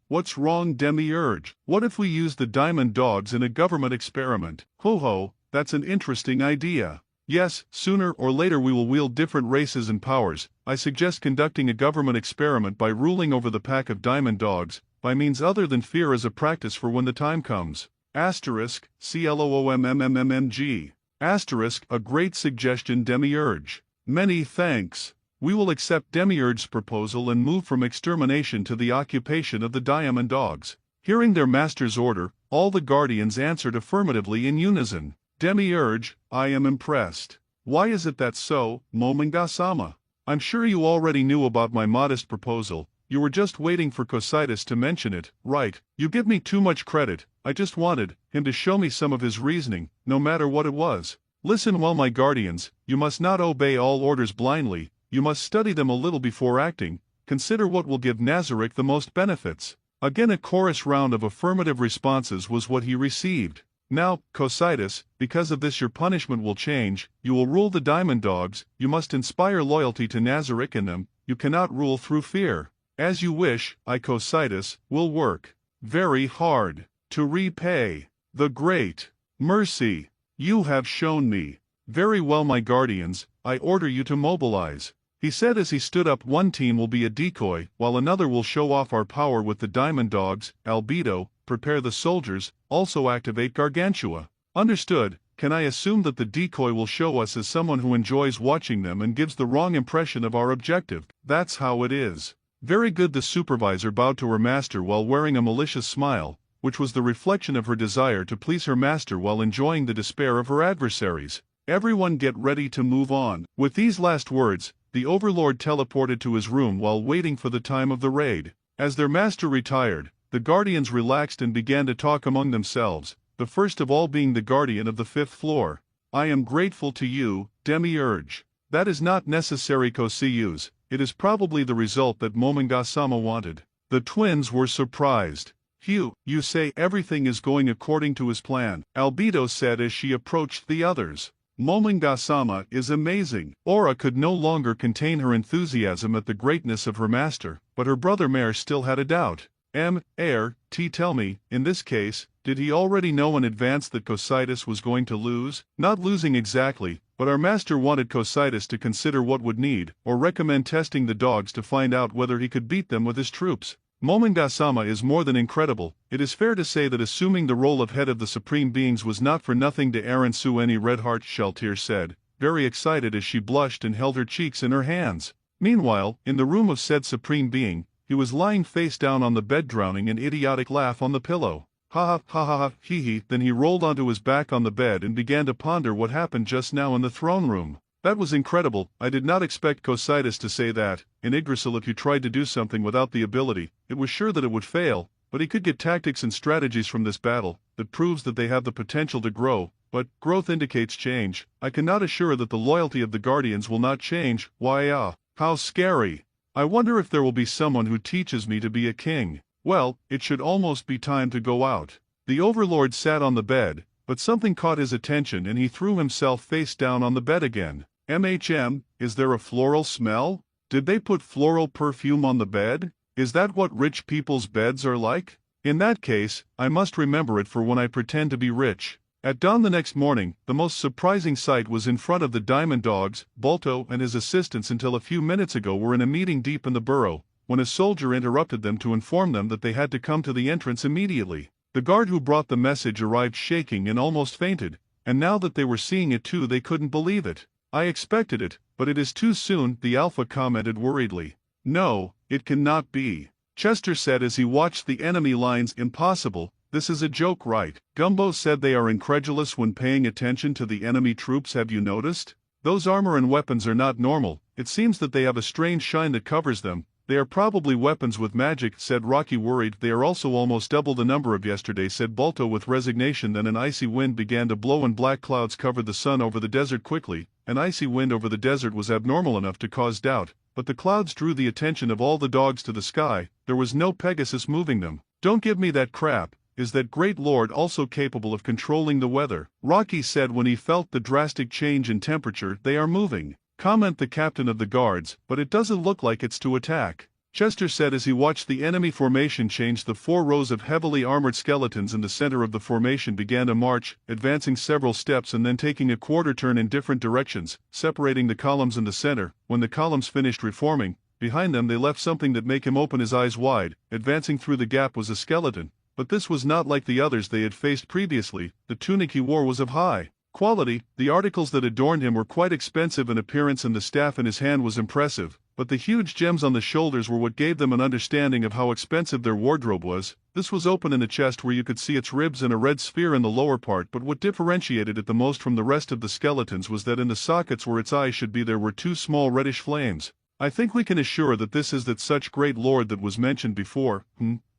What's wrong, Demiurge? What if we use the diamond dogs in a government experiment? Ho ho, that's an interesting idea. Yes, sooner or later we will wield different races and powers. I suggest conducting a government experiment by ruling over the pack of diamond dogs, by means other than fear as a practice for when the time comes. Asterisk, CLOOMMMMG. Asterisk, a great suggestion Demiurge. Many thanks. We will accept Demiurge's proposal and move from extermination to the occupation of the diamond dogs. Hearing their master's order, all the guardians answered affirmatively in unison. Demiurge, I am impressed. Why is it that so, Momonga-sama? I'm sure you already knew about my modest proposal, you were just waiting for Cocytus to mention it, right? You give me too much credit, I just wanted him to show me some of his reasoning, no matter what it was. Listen well my guardians, you must not obey all orders blindly, you must study them a little before acting, consider what will give Nazarick the most benefits. Again a chorus round of affirmative responses was what he received. Now, Cocytus, because of this your punishment will change, you will rule the diamond dogs, you must inspire loyalty to Nazarick in them, you cannot rule through fear. As you wish, I Cocytus, will work very hard to repay the great mercy you have shown me. Very well my guardians, I order you to mobilize. He said as he stood up. One team will be a decoy, while another will show off our power with the diamond dogs. Albedo, prepare the soldiers, also activate Gargantua. Understood. Can I assume that the decoy will show us as someone who enjoys watching them and gives the wrong impression of our objective? That's how it is. Very good. The supervisor bowed to her master while wearing a malicious smile, which was the reflection of her desire to please her master while enjoying the despair of her adversaries. Everyone get ready to move on. With these last words, the overlord teleported to his room while waiting for the time of the raid. As their master retired, the guardians relaxed and began to talk among themselves, the first of all being the guardian of the 5th floor. I am grateful to you, Demiurge. That is not necessary Cocytus, it is probably the result that Momonga-sama wanted. The twins were surprised. Hugh, you say everything is going according to his plan, Albedo said as she approached the others. Momonga-sama is amazing. Aura could no longer contain her enthusiasm at the greatness of her master, but her brother Mare still had a doubt. Tell me, in this case, did he already know in advance that Cocytus was going to lose? Not losing exactly, but our master wanted Cocytus to consider what would need, or recommend testing the dogs to find out whether he could beat them with his troops. Momonga-sama is more than incredible. It is fair to say that assuming the role of head of the Supreme Beings was not for nothing to Aaron Sueni Redheart, Sheltier said, very excited as she blushed and held her cheeks in her hands. Meanwhile, in the room of said Supreme Being, he was lying face down on the bed drowning an idiotic laugh on the pillow. Ha ha, hee. Then he rolled onto his back on the bed and began to ponder what happened just now in the throne room. That was incredible. I did not expect Cocytus to say that. In Yggdrasil, if you tried to do something without the ability, it was sure that it would fail, but he could get tactics and strategies from this battle that proves that they have the potential to grow, but growth indicates change. I cannot assure that the loyalty of the Guardians will not change. Why how scary. I wonder if there will be someone who teaches me to be a king. Well, it should almost be time to go out. The Overlord sat on the bed, but something caught his attention and he threw himself face down on the bed again. Is there a floral smell? Did they put floral perfume on the bed? Is that what rich people's beds are like? In that case, I must remember it for when I pretend to be rich. At dawn the next morning, the most surprising sight was in front of the diamond dogs. Bolto and his assistants until a few minutes ago were in a meeting deep in the burrow, when a soldier interrupted them to inform them that they had to come to the entrance immediately. The guard who brought the message arrived shaking and almost fainted, and now that they were seeing it too they couldn't believe it. I expected it, but it is too soon, the Alpha commented worriedly. No, it cannot be, Chester said as he watched the enemy lines. Impossible, this is a joke, right? Gumbo said they are incredulous when paying attention to the enemy troops. Have you noticed? Those armor and weapons are not normal, it seems that they have a strange shine that covers them. They are probably weapons with magic, said Rocky worried. They are also almost double the number of yesterday, said Bolto with resignation. Then an icy wind began to blow and black clouds covered the sun over the desert quickly. An icy wind over the desert was abnormal enough to cause doubt, but the clouds drew the attention of all the dogs to the sky. There was no Pegasus moving them. Don't give me that crap. Is that great lord also capable of controlling the weather? Rocky said when he felt the drastic change in temperature. They are moving. Comment the captain of the guards, but it doesn't look like it's to attack. Chester said as he watched the enemy formation change. The 4 rows of heavily armored skeletons in the center of the formation began to march, advancing several steps and then taking a quarter turn in different directions, separating the columns in the center. When the columns finished reforming, behind them they left something that made him open his eyes wide. Advancing through the gap was a skeleton, but this was not like the others they had faced previously. The tunic he wore was of high quality, the articles that adorned him were quite expensive in appearance, and the staff in his hand was impressive, but the huge gems on the shoulders were what gave them an understanding of how expensive their wardrobe was. This was open in the chest where you could see its ribs and a red sphere in the lower part, but what differentiated it the most from the rest of the skeletons was that in the sockets where its eyes should be there were 2 small reddish flames. I think we can assure that this is that such great lord that was mentioned before.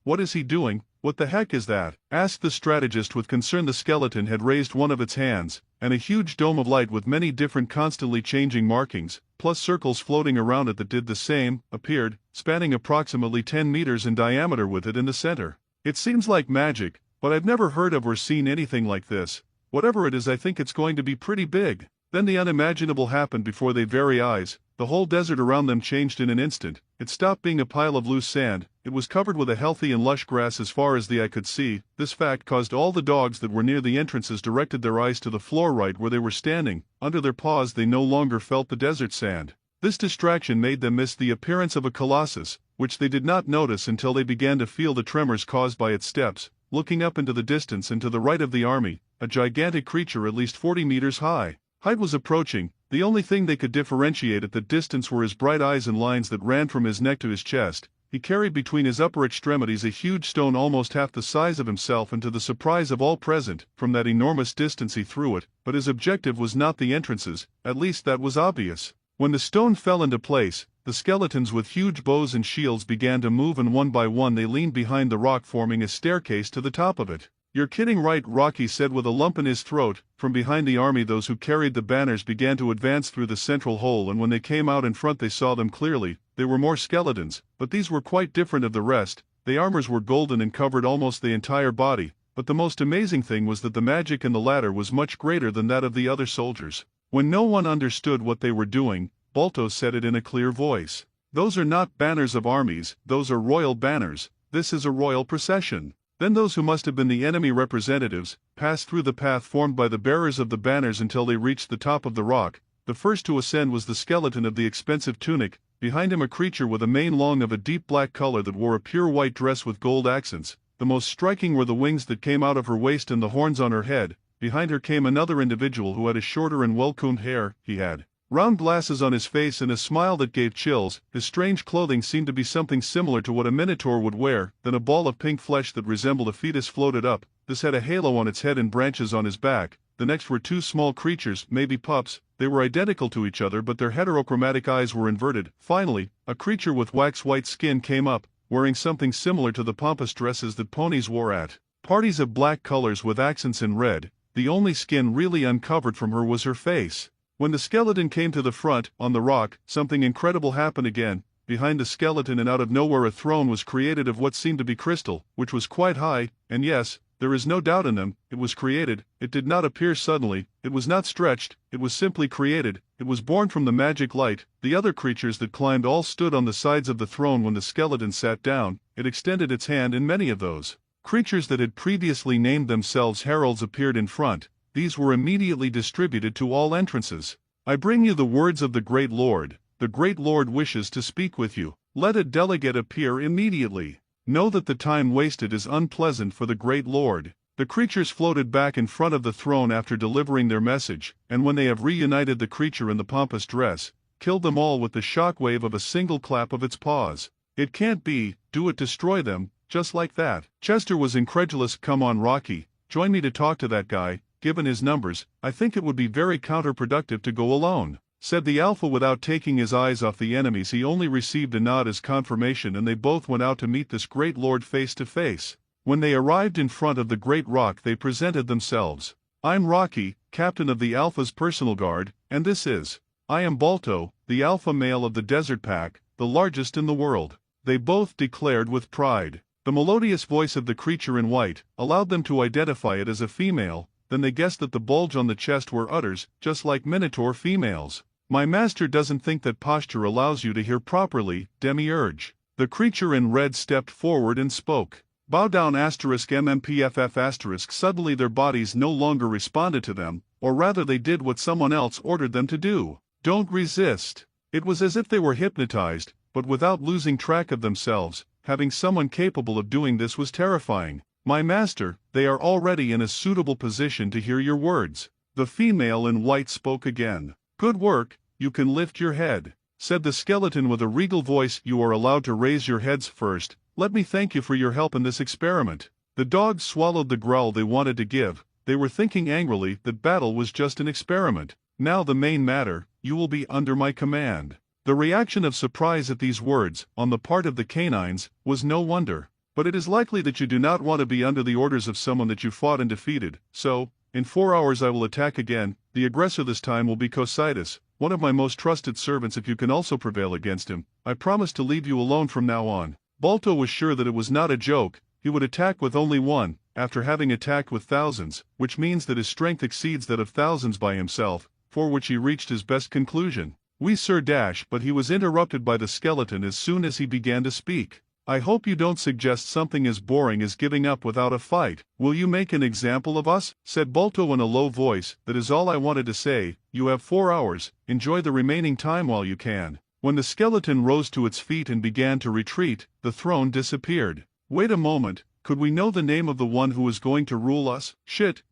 What is he doing? What the heck is that? Asked the strategist with concern. The skeleton had raised one of its hands, and a huge dome of light with many different constantly changing markings, plus circles floating around it that did the same, appeared, spanning approximately 10 meters in diameter with it in the center. It seems like magic, but I've never heard of or seen anything like this. Whatever it is, I think it's going to be pretty big. Then the unimaginable happened before their very eyes. The whole desert around them changed in an instant. It stopped being a pile of loose sand. It was covered with a healthy and lush grass as far as the eye could see. This fact caused all the dogs that were near the entrances directed their eyes to the floor right where they were standing. Under their paws they no longer felt the desert sand. This distraction made them miss the appearance of a colossus, which they did not notice until they began to feel the tremors caused by its steps. Looking up into the distance and to the right of the army, a gigantic creature at least 40 meters high. Height was approaching. The only thing they could differentiate at the distance were his bright eyes and lines that ran from his neck to his chest. He carried between his upper extremities a huge stone almost half the size of himself, and to the surprise of all present, from that enormous distance he threw it, but his objective was not the entrances, at least that was obvious. When the stone fell into place, the skeletons with huge bows and shields began to move, and one by one they leaned behind the rock, forming a staircase to the top of it. "You're kidding, right?" Rocky said with a lump in his throat. From behind the army those who carried the banners began to advance through the central hole, and when they came out in front they saw them clearly. There were more skeletons, but these were quite different of the rest. Their armors were golden and covered almost the entire body, but the most amazing thing was that the magic in the latter was much greater than that of the other soldiers. When no one understood what they were doing, Balto said it in a clear voice. "Those are not banners of armies, those are royal banners. This is a royal procession." Then those who must have been the enemy representatives passed through the path formed by the bearers of the banners until they reached the top of the rock. The first to ascend was the skeleton of the expensive tunic, behind him a creature with a mane long of a deep black color that wore a pure white dress with gold accents. The most striking were the wings that came out of her waist and the horns on her head. Behind her came another individual who had a shorter and well-combed hair. He had round glasses on his face and a smile that gave chills. His strange clothing seemed to be something similar to what a minotaur would wear. Then a ball of pink flesh that resembled a fetus floated up. This had a halo on its head and branches on his back. The next were 2 small creatures, maybe pups. They were identical to each other, but their heterochromatic eyes were inverted. Finally, a creature with wax-white skin came up, wearing something similar to the pompous dresses that ponies wore at parties of black colors with accents in red. The only skin really uncovered from her was her face. When the skeleton came to the front, on the rock, something incredible happened again. Behind the skeleton and out of nowhere a throne was created of what seemed to be crystal, which was quite high, and yes, there is no doubt in them, it was created. It did not appear suddenly, it was not stretched, it was simply created. It was born from the magic light. The other creatures that climbed all stood on the sides of the throne when the skeleton sat down. It extended its hand, and many of those creatures that had previously named themselves heralds appeared in front. These were immediately distributed to all entrances. "I bring you the words of the great lord. The great lord wishes to speak with you. Let a delegate appear immediately. Know that the time wasted is unpleasant for the great lord." The creatures floated back in front of the throne after delivering their message, and when they have reunited the creature in the pompous dress, killed them all with the shockwave of a single clap of its paws. "It can't be, do it destroy them, just like that." Chester was incredulous. "Come on, Rocky, join me to talk to that guy. Given his numbers, I think it would be very counterproductive to go alone," said the Alpha without taking his eyes off the enemies. He only received a nod as confirmation, and they both went out to meet this great lord face to face. When they arrived in front of the great rock they presented themselves. "I'm Rocky, captain of the Alpha's personal guard, and this is, I am Balto, the Alpha male of the Desert Pack, the largest in the world," they both declared with pride. The melodious voice of the creature in white allowed them to identify it as a female. Then they guessed that the bulge on the chest were udders, just like minotaur females. "My master doesn't think that posture allows you to hear properly," Demi urged. The creature in red stepped forward and spoke. Bow down *MMPFF*. Suddenly their bodies no longer responded to them, or rather they did what someone else ordered them to do. Don't resist. It was as if they were hypnotized, but without losing track of themselves. Having someone capable of doing this was terrifying. My master, they are already in a suitable position to hear your words. The female in white spoke again. Good work, you can lift your head, said the skeleton with a regal voice. You are allowed to raise your heads first. Let me thank you for your help in this experiment. The dogs swallowed the growl they wanted to give. They were thinking angrily that battle was just an experiment. Now the main matter, you will be under my command. The reaction of surprise at these words, on the part of the canines, was no wonder. But it is likely that you do not want to be under the orders of someone that you fought and defeated, so, in 4 hours I will attack again. The aggressor this time will be Cocytus, one of my most trusted servants. If you can also prevail against him, I promise to leave you alone from now on. Balto was sure that it was not a joke. He would attack with only one, after having attacked with thousands, which means that his strength exceeds that of thousands by himself, for which he reached his best conclusion. We Sir Dash, but he was interrupted by the skeleton as soon as he began to speak. I hope you don't suggest something as boring as giving up without a fight. Will you make an example of us? Said Balto in a low voice. That is all I wanted to say. You have 4 hours, enjoy the remaining time while you can. When the skeleton rose to its feet and began to retreat, the throne disappeared. Wait a moment, could we know the name of the one who is going to rule us? Shit,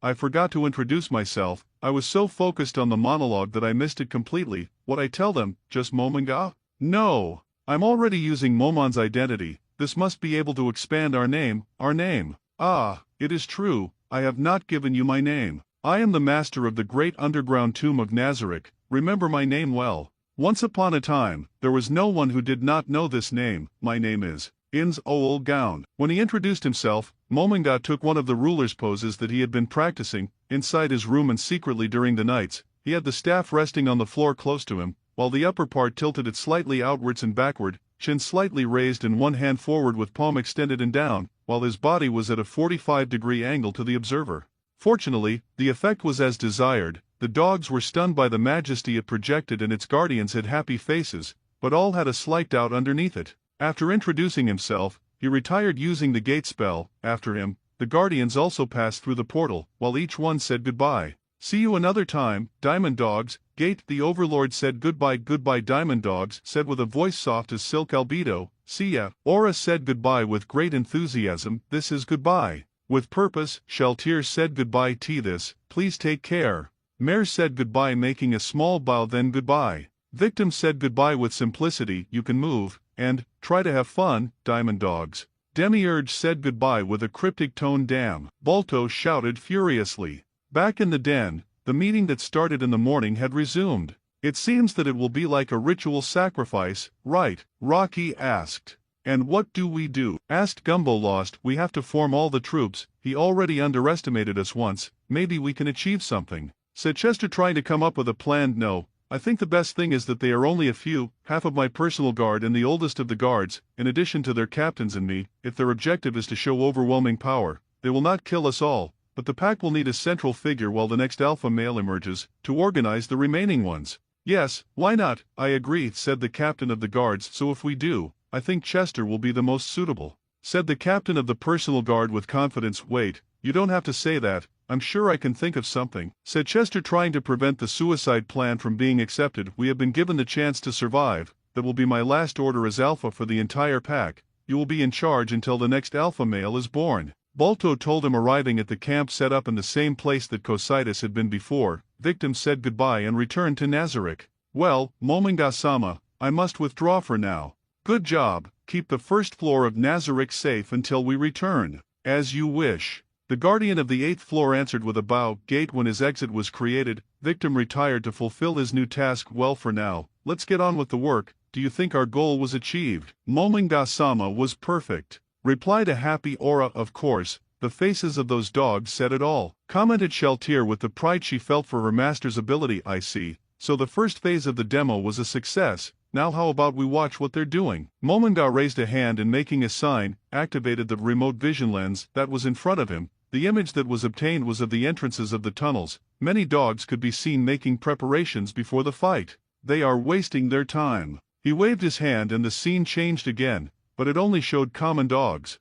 I forgot to introduce myself. I was so focused on the monologue that I missed it completely. What I tell them, just Momonga? No, I'm already using Momon's identity. This must be able to expand our name. Ah, it is true, I have not given you my name. I am the master of the great underground tomb of Nazarick. Remember my name well. Once upon a time, there was no one who did not know this name. My name is Ainz Ooal Gown. When he introduced himself, Momonga took one of the ruler's poses that he had been practicing, inside his room and secretly during the nights. He had the staff resting on the floor close to him, while the upper part tilted it slightly outwards and backward, chin slightly raised and one hand forward with palm extended and down, while his body was at a 45-degree angle to the observer. Fortunately, the effect was as desired. The dogs were stunned by the majesty it projected and its guardians had happy faces, but all had a slight doubt underneath it. After introducing himself, he retired using the gate spell. After him, the guardians also passed through the portal, while each one said goodbye. See you another time, Diamond Dogs. Gate, the overlord said goodbye. Goodbye, Diamond Dogs, said with a voice soft as silk. Albedo, see ya. Aura said goodbye with great enthusiasm. This is goodbye. With purpose. Sheltier said goodbye. This, please take care. Mare said goodbye making a small bow. Then goodbye. Victim said goodbye with simplicity. You can move, and, try to have fun, Diamond Dogs. Demiurge said goodbye with a cryptic tone. Damn. Balto shouted furiously. Back in the den, the meeting that started in the morning had resumed. It seems that it will be like a ritual sacrifice, right? Rocky asked. And what do we do? Asked Gumbo. Lost. We have to form all the troops. He already underestimated us once. Maybe we can achieve something, said Chester, trying to come up with a plan. No, I think the best thing is that they are only a few, half of my personal guard and the oldest of the guards, in addition to their captains and me. If their objective is to show overwhelming power, they will not kill us all, but the pack will need a central figure while the next alpha male emerges, to organize the remaining ones. Yes, why not? I agree, said the captain of the guards. So if we do, I think Chester will be the most suitable, said the captain of the personal guard with confidence. Wait, you don't have to say that. I'm sure I can think of something, said Chester, trying to prevent the suicide plan from being accepted. We have been given the chance to survive. That will be my last order as alpha for the entire pack. You will be in charge until the next alpha male is born. Balto told him, arriving at the camp set up in the same place that Cocytus had been before. Victim said goodbye and returned to Nazarick. Well, Momonga-sama, I must withdraw for now. Good job. Keep the first floor of Nazarick safe until we return. As you wish. The guardian of the 8th floor answered with a bow. Gate. When his exit was created, Victim retired to fulfill his new task. Well, for now, let's get on with the work. Do you think our goal was achieved? Momonga-sama was perfect, replied a happy Aura. Of course, the faces of those dogs said it all, commented Sheltier with the pride she felt for her master's ability. I see. So the first phase of the demo was a success. Now how about we watch what they're doing? Momonga raised a hand and, making a sign, activated the remote vision lens that was in front of him. The image that was obtained was of the entrances of the tunnels. Many dogs could be seen making preparations before the fight. They are wasting their time. He waved his hand and the scene changed again, but it only showed common dogs.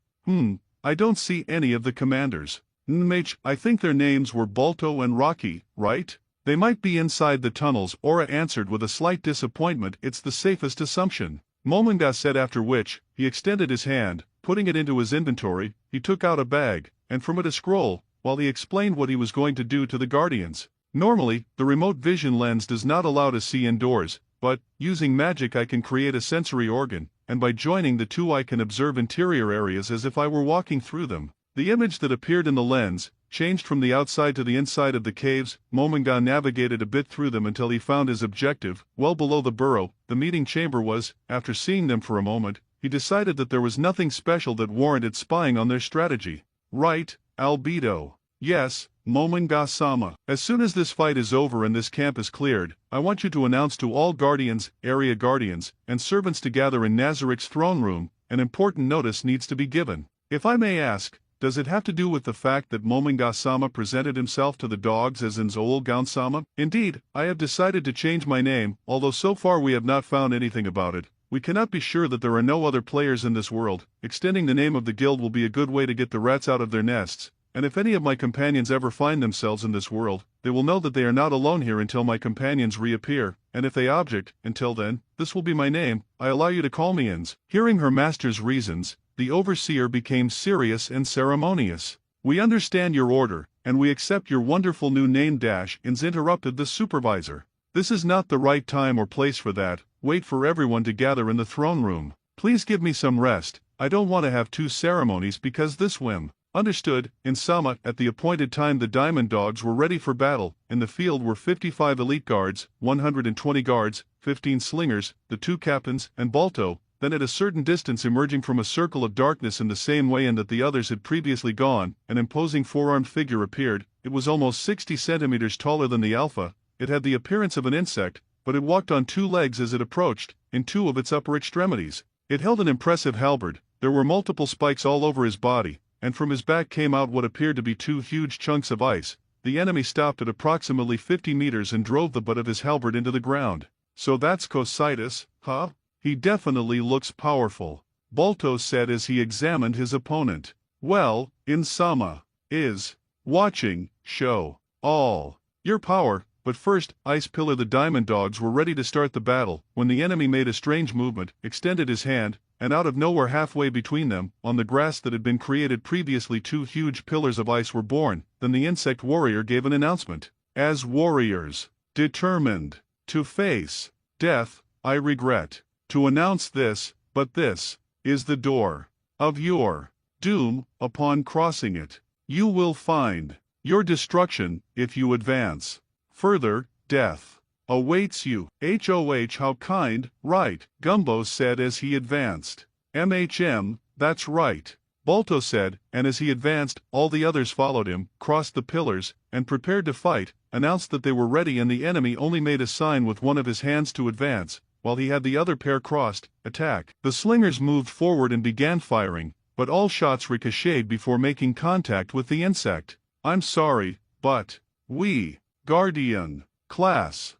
I don't see any of the commanders. I think their names were Balto and Rocky, right? They might be inside the tunnels, Aura answered with a slight disappointment. It's the safest assumption. Mominga said, after which, he extended his hand, putting it into his inventory. He took out a bag, and from it a scroll, while he explained what he was going to do to the Guardians. Normally, the remote vision lens does not allow to see indoors, but, using magic I can create a sensory organ, and by joining the two I can observe interior areas as if I were walking through them. The image that appeared in the lens changed from the outside to the inside of the caves. Mominga navigated a bit through them until he found his objective, well below the burrow. The meeting chamber was. After seeing them for a moment, he decided that there was nothing special that warranted spying on their strategy. Right, Albedo. Yes, Mominga-sama. As soon as this fight is over and this camp is cleared, I want you to announce to all guardians, area guardians, and servants to gather in Nazarik's throne room. An important notice needs to be given. If I may ask, does it have to do with the fact that Mominga-sama presented himself to the dogs as Ainz Ooal-sama? Indeed, I have decided to change my name, although so far we have not found anything about it. We cannot be sure that there are no other players in this world. Extending the name of the guild will be a good way to get the rats out of their nests, and if any of my companions ever find themselves in this world, they will know that they are not alone here until my companions reappear, and if they object, until then, this will be my name. I allow you to call me Ainz. Hearing her master's reasons, the overseer became serious and ceremonious. We understand your order, and we accept your wonderful new name. Ainz interrupted the supervisor. This is not the right time or place for that. Wait for everyone to gather in the throne room. Please give me some rest. I don't want to have two ceremonies because this whim. Understood, Ainz-sama. At the appointed time the diamond dogs were ready for battle. In the field were 55 elite guards, 120 guards, 15 slingers, the two captains, and Balto. Then at a certain distance, emerging from a circle of darkness in the same way in that the others had previously gone, an imposing four-armed figure appeared. It was almost 60 centimeters taller than the Alpha. It had the appearance of an insect, but it walked on two legs as it approached, in two of its upper extremities. It held an impressive halberd. There were multiple spikes all over his body, and from his back came out what appeared to be two huge chunks of ice. The enemy stopped at approximately 50 meters and drove the butt of his halberd into the ground. So that's Cocytus, huh? He definitely looks powerful, Balto said as he examined his opponent. Well, Ainz-sama is watching. Show all your power. But first, Ice Pillar. The diamond dogs were ready to start the battle, when the enemy made a strange movement, extended his hand, and out of nowhere halfway between them, on the grass that had been created previously, two huge pillars of ice were born. Then the insect warrior gave an announcement. As warriors, determined to face death, I regret to announce this, but this is the door of your doom. Upon crossing it, you will find your destruction. If you advance further, death awaits you. How kind, right, Gumbo said as he advanced. That's right, Balto said, and as he advanced, all the others followed him, crossed the pillars, and prepared to fight, announced that they were ready, and the enemy only made a sign with one of his hands to advance, while he had the other pair crossed. Attack. The slingers moved forward and began firing, but all shots ricocheted before making contact with the insect. I'm sorry, but we, Guardian class,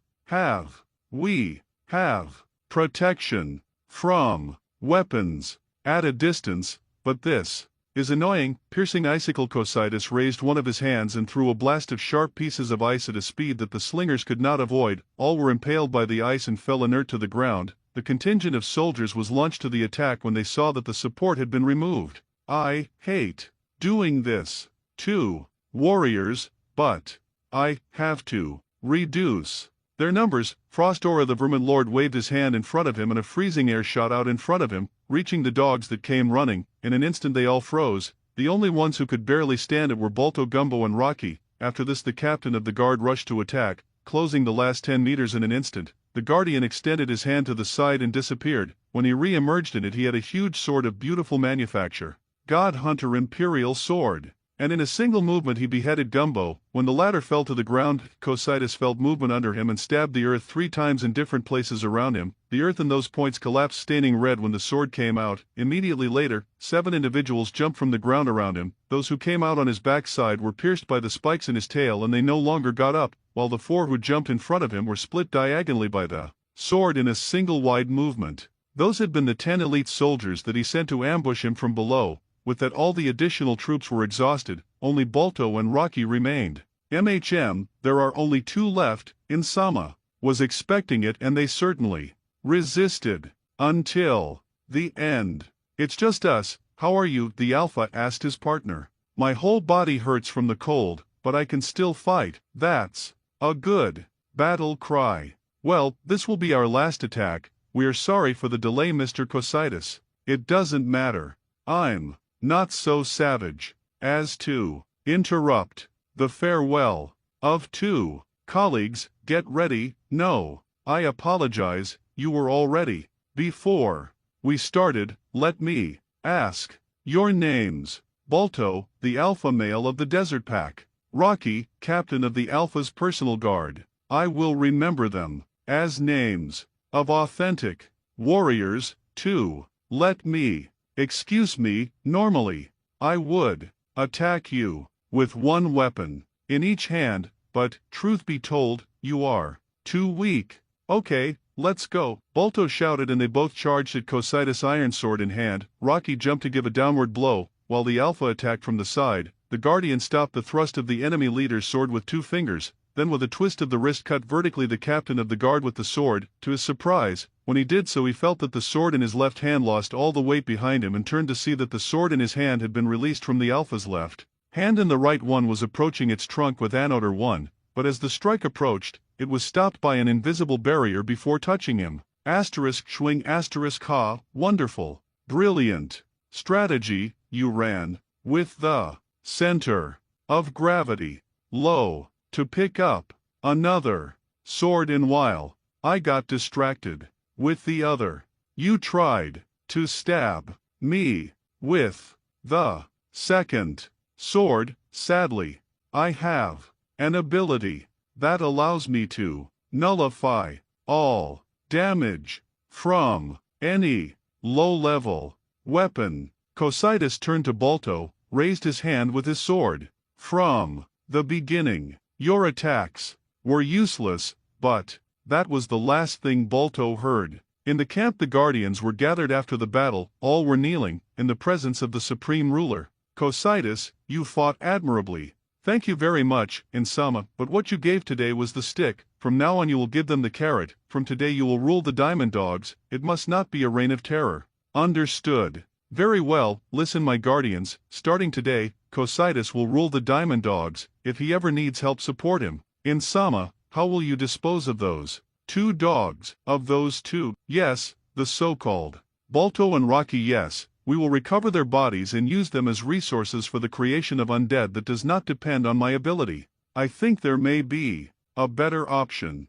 we have protection from weapons at a distance, but this is annoying. Piercing icicle. Cocytus raised one of his hands and threw a blast of sharp pieces of ice at a speed that the slingers could not avoid. All were impaled by the ice and fell inert to the ground. The contingent of soldiers was launched to the attack when they saw that the support had been removed. I hate doing this to warriors, but I have to reduce their numbers. Frost Aura. The Vermin Lord waved his hand in front of him and a freezing air shot out in front of him, reaching the dogs that came running. In an instant they all froze. The only ones who could barely stand it were Balto, Gumbo and Rocky. After this the captain of the guard rushed to attack, closing the last 10 meters in an instant. The Guardian extended his hand to the side and disappeared. When he re-emerged in it he had a huge sword of beautiful manufacture. God Hunter Imperial Sword. And in a single movement he beheaded Gumbo. When the latter fell to the ground, Cocytus felt movement under him and stabbed the earth 3 times in different places around him. The earth in those points collapsed, staining red when the sword came out. Immediately later, 7 individuals jumped from the ground around him. Those who came out on his backside were pierced by the spikes in his tail and they no longer got up, while the 4 who jumped in front of him were split diagonally by the sword in a single wide movement. Those had been the 10 elite soldiers that he sent to ambush him from below. With that, all the additional troops were exhausted, only Balto and Rocky remained. There are only 2 left. Insama was expecting it, and they certainly resisted until the end. It's just us. How are you? The Alpha asked his partner. My whole body hurts from the cold, but I can still fight. That's a good battle cry. Well, this will be our last attack. We are sorry for the delay, Mr. Cocytus. It doesn't matter. I'm not so savage as to interrupt the farewell of 2 colleagues. Get ready. No, I apologize, you were all ready. Before we started, let me ask your names. Balto, the alpha male of the desert pack. Rocky, captain of the Alpha's personal guard. I will remember them as names of authentic warriors, too. Let me excuse me. Normally, I would attack you with 1 weapon in each hand, but, truth be told, you are too weak. Okay, let's go. Balto shouted, and they both charged at Cocytus, iron sword in hand. Rocky jumped to give a downward blow, while the Alpha attacked from the side. The Guardian stopped the thrust of the enemy leader's sword with 2 fingers, then with a twist of the wrist cut vertically the captain of the guard with the sword. To his surprise, when he did so, he felt that the sword in his left hand lost all the weight behind him and turned to see that the sword in his hand had been released from the Alpha's left hand, and the right one was approaching its trunk with another one, but as the strike approached, it was stopped by an invisible barrier before touching him. Swing ha, wonderful, brilliant strategy. You ran with the center of gravity low to pick up another sword, and while I got distracted with the other, you tried to stab me with the second sword. Sadly, I have an ability that allows me to nullify all damage from any low-level weapon. Cocytus turned to Balto, raised his hand with his sword. From the beginning, your attacks were useless, but that was the last thing Balto heard. In the camp, the Guardians were gathered after the battle. All were kneeling in the presence of the Supreme Ruler. Cocytus, you fought admirably. Thank you very much, Insama, but what you gave today was the stick. From now on you will give them the carrot. From today you will rule the Diamond Dogs. It must not be a reign of terror. Understood. Very well. Listen, my Guardians, starting today, Cocytus will rule the Diamond Dogs. If he ever needs help, support him. Insama, how will you dispose of those 2 dogs? Of those 2? Yes, the so-called Balto and Rocky. Yes, we will recover their bodies and use them as resources for the creation of undead that does not depend on my ability. I think there may be a better option.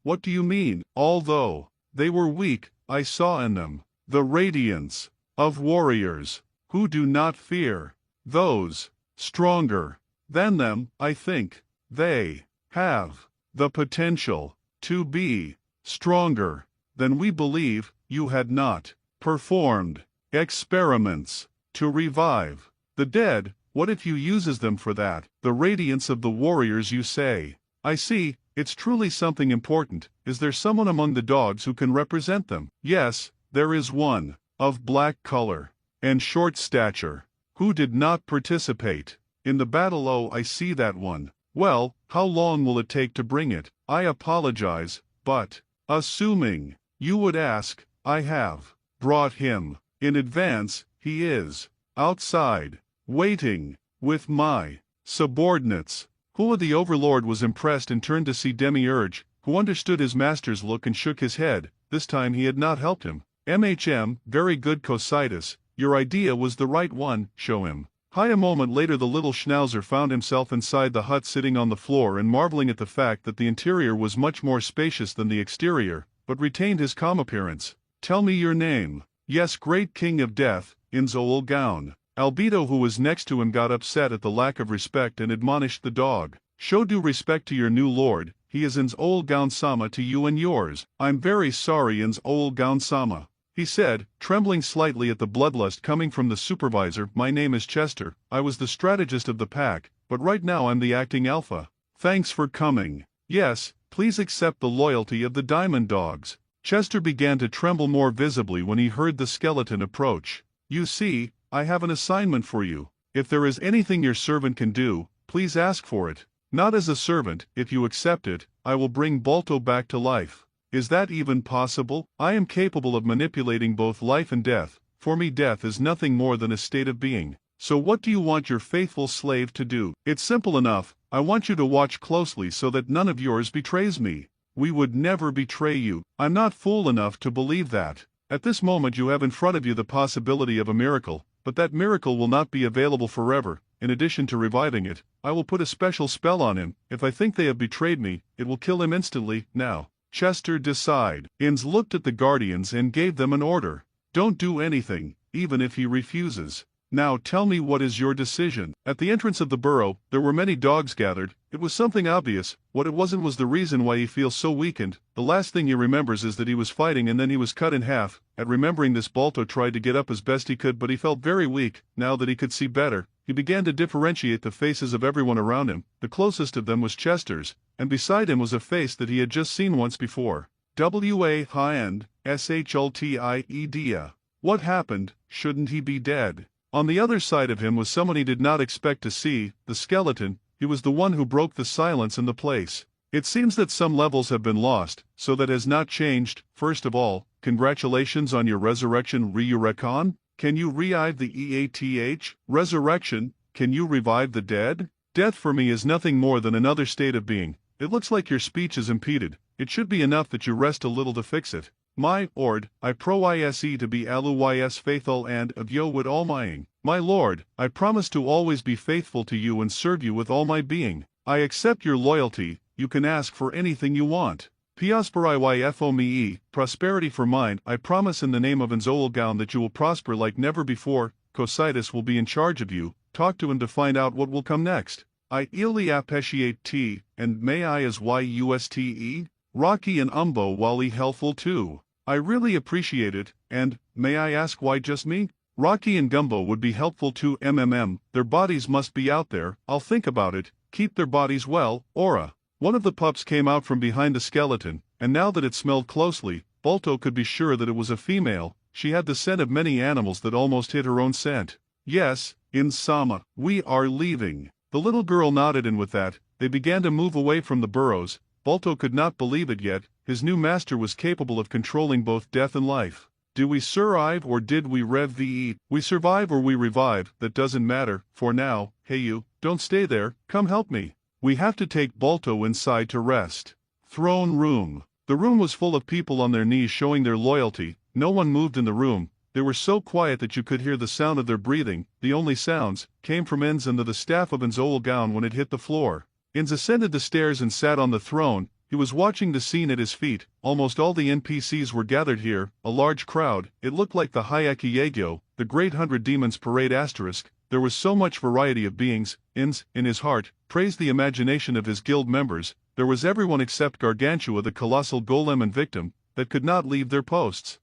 What do you mean? Although they were weak, I saw in them the radiance of warriors who do not fear those stronger than them. I think they have the potential to be stronger than we believe. You had not performed experiments to revive the dead. What if you uses them for that? The radiance of the warriors, you say? I see, it's truly something important. Is there someone among the dogs who can represent them? Yes, there is one, of black color and short stature, who did not participate in the battle. Oh, I see that one. Well, how long will it take to bring it? I apologize, but, assuming you would ask, I have brought him in advance. He is outside, waiting, with my subordinates. Ooal, the Overlord, was impressed and turned to see Demiurge, who understood his master's look and shook his head. This time he had not helped him. Very good, Cocytus, your idea was the right one. Show him. A moment later, the little Schnauzer found himself inside the hut, sitting on the floor and marveling at the fact that the interior was much more spacious than the exterior, but retained his calm appearance. Tell me your name. Yes, great king of death, Ainz Gown. Albedo, who was next to him, got upset at the lack of respect and admonished the dog. Show due respect to your new lord. He is Ainz Gown Sama to you and yours. I'm very sorry, Ainz Gown Sama, he said, trembling slightly at the bloodlust coming from the supervisor. My name is Chester. I was the strategist of the pack, but right now I'm the acting alpha. Thanks for coming. Yes, Please accept the loyalty of the Diamond Dogs. Chester began to tremble more visibly when he heard the skeleton approach. You see, I have an assignment for you. If there is anything your servant can do, please ask for it. Not as a servant, if you accept it, I will bring Balto back to life. Is that even possible? I am capable of manipulating both life and death. For me death is nothing more than a state of being. So what do you want your faithful slave to do? It's simple enough. I want you to watch closely so that none of yours betrays me. We would never betray you. I'm not fool enough to believe that. At this moment you have in front of you the possibility of a miracle, but that miracle will not be available forever. In addition to reviving it, I will put a special spell on him. If I think they have betrayed me, it will kill him instantly. Now, Chester, decide. Ainz looked at the guardians and gave them an order. Don't do anything, even if he refuses. Now tell me, what is your decision? At the entrance of the burrow, there were many dogs gathered. It was something obvious. What it wasn't was the reason why he feels so weakened. The last thing he remembers is that he was fighting and then he was cut in half. At remembering this, Balto tried to get up as best he could, but he felt very weak. Now that he could see better, he began to differentiate the faces of everyone around him. The closest of them was Chester's, and beside him was a face that he had just seen once before. W.A. High-End, S-H-L-T-I-E-D-A. What happened? Shouldn't he be dead? On the other side of him was someone he did not expect to see, the skeleton. He was the one who broke the silence in the place. It seems that some levels have been lost, so that has not changed. First of all, congratulations on your resurrection, Ryurekon. Can you revive the EATH? Resurrection? Can you revive the dead? Death for me is nothing more than another state of being. It looks like your speech is impeded. It should be enough that you rest a little to fix it. My Lord, I pro-ise to be alu-ys faithful and of yo with all mying. My Lord, I promise to always be faithful to you and serve you with all my being. I accept your loyalty. You can ask for anything you want. Piasperi prosperity for mine. I promise in the name of Ooal that you will prosper like never before. Cositus will be in charge of you. Talk to him to find out what will come next. I really appreciate tea, and may I as yuste? Rocky and Umbo Wally helpful too. I really appreciate it, and, may I ask why just me? Rocky and Gumbo would be helpful too. Their bodies must be out there. I'll think about it. Keep their bodies well, Aura. One of the pups came out from behind the skeleton, and now that it smelled closely, Balto could be sure that it was a female. She had the scent of many animals that almost hid her own scent. Yes, Ainz-sama, we are leaving. The little girl nodded, and with that, they began to move away from the burrows. Balto could not believe it yet. His new master was capable of controlling both death and life. Do we survive or did we rev-the-eat? We survive or we revive, that doesn't matter. For now, hey you, don't stay there, come help me. We have to take Balto inside to rest. Throne room. The room was full of people on their knees showing their loyalty. No one moved in the room. They were so quiet that you could hear the sound of their breathing. The only sounds came from Ainz and the staff of Ooal when it hit the floor. Ainz ascended the stairs and sat on the throne. He was watching the scene at his feet. Almost all the NPCs were gathered here, a large crowd. It looked like the Hyakiyagyo, the Great 100 Demons Parade *. There was so much variety of beings. Ainz, in his heart, praised the imagination of his guild members. There was everyone except Gargantua, the colossal golem and victim, that could not leave their posts.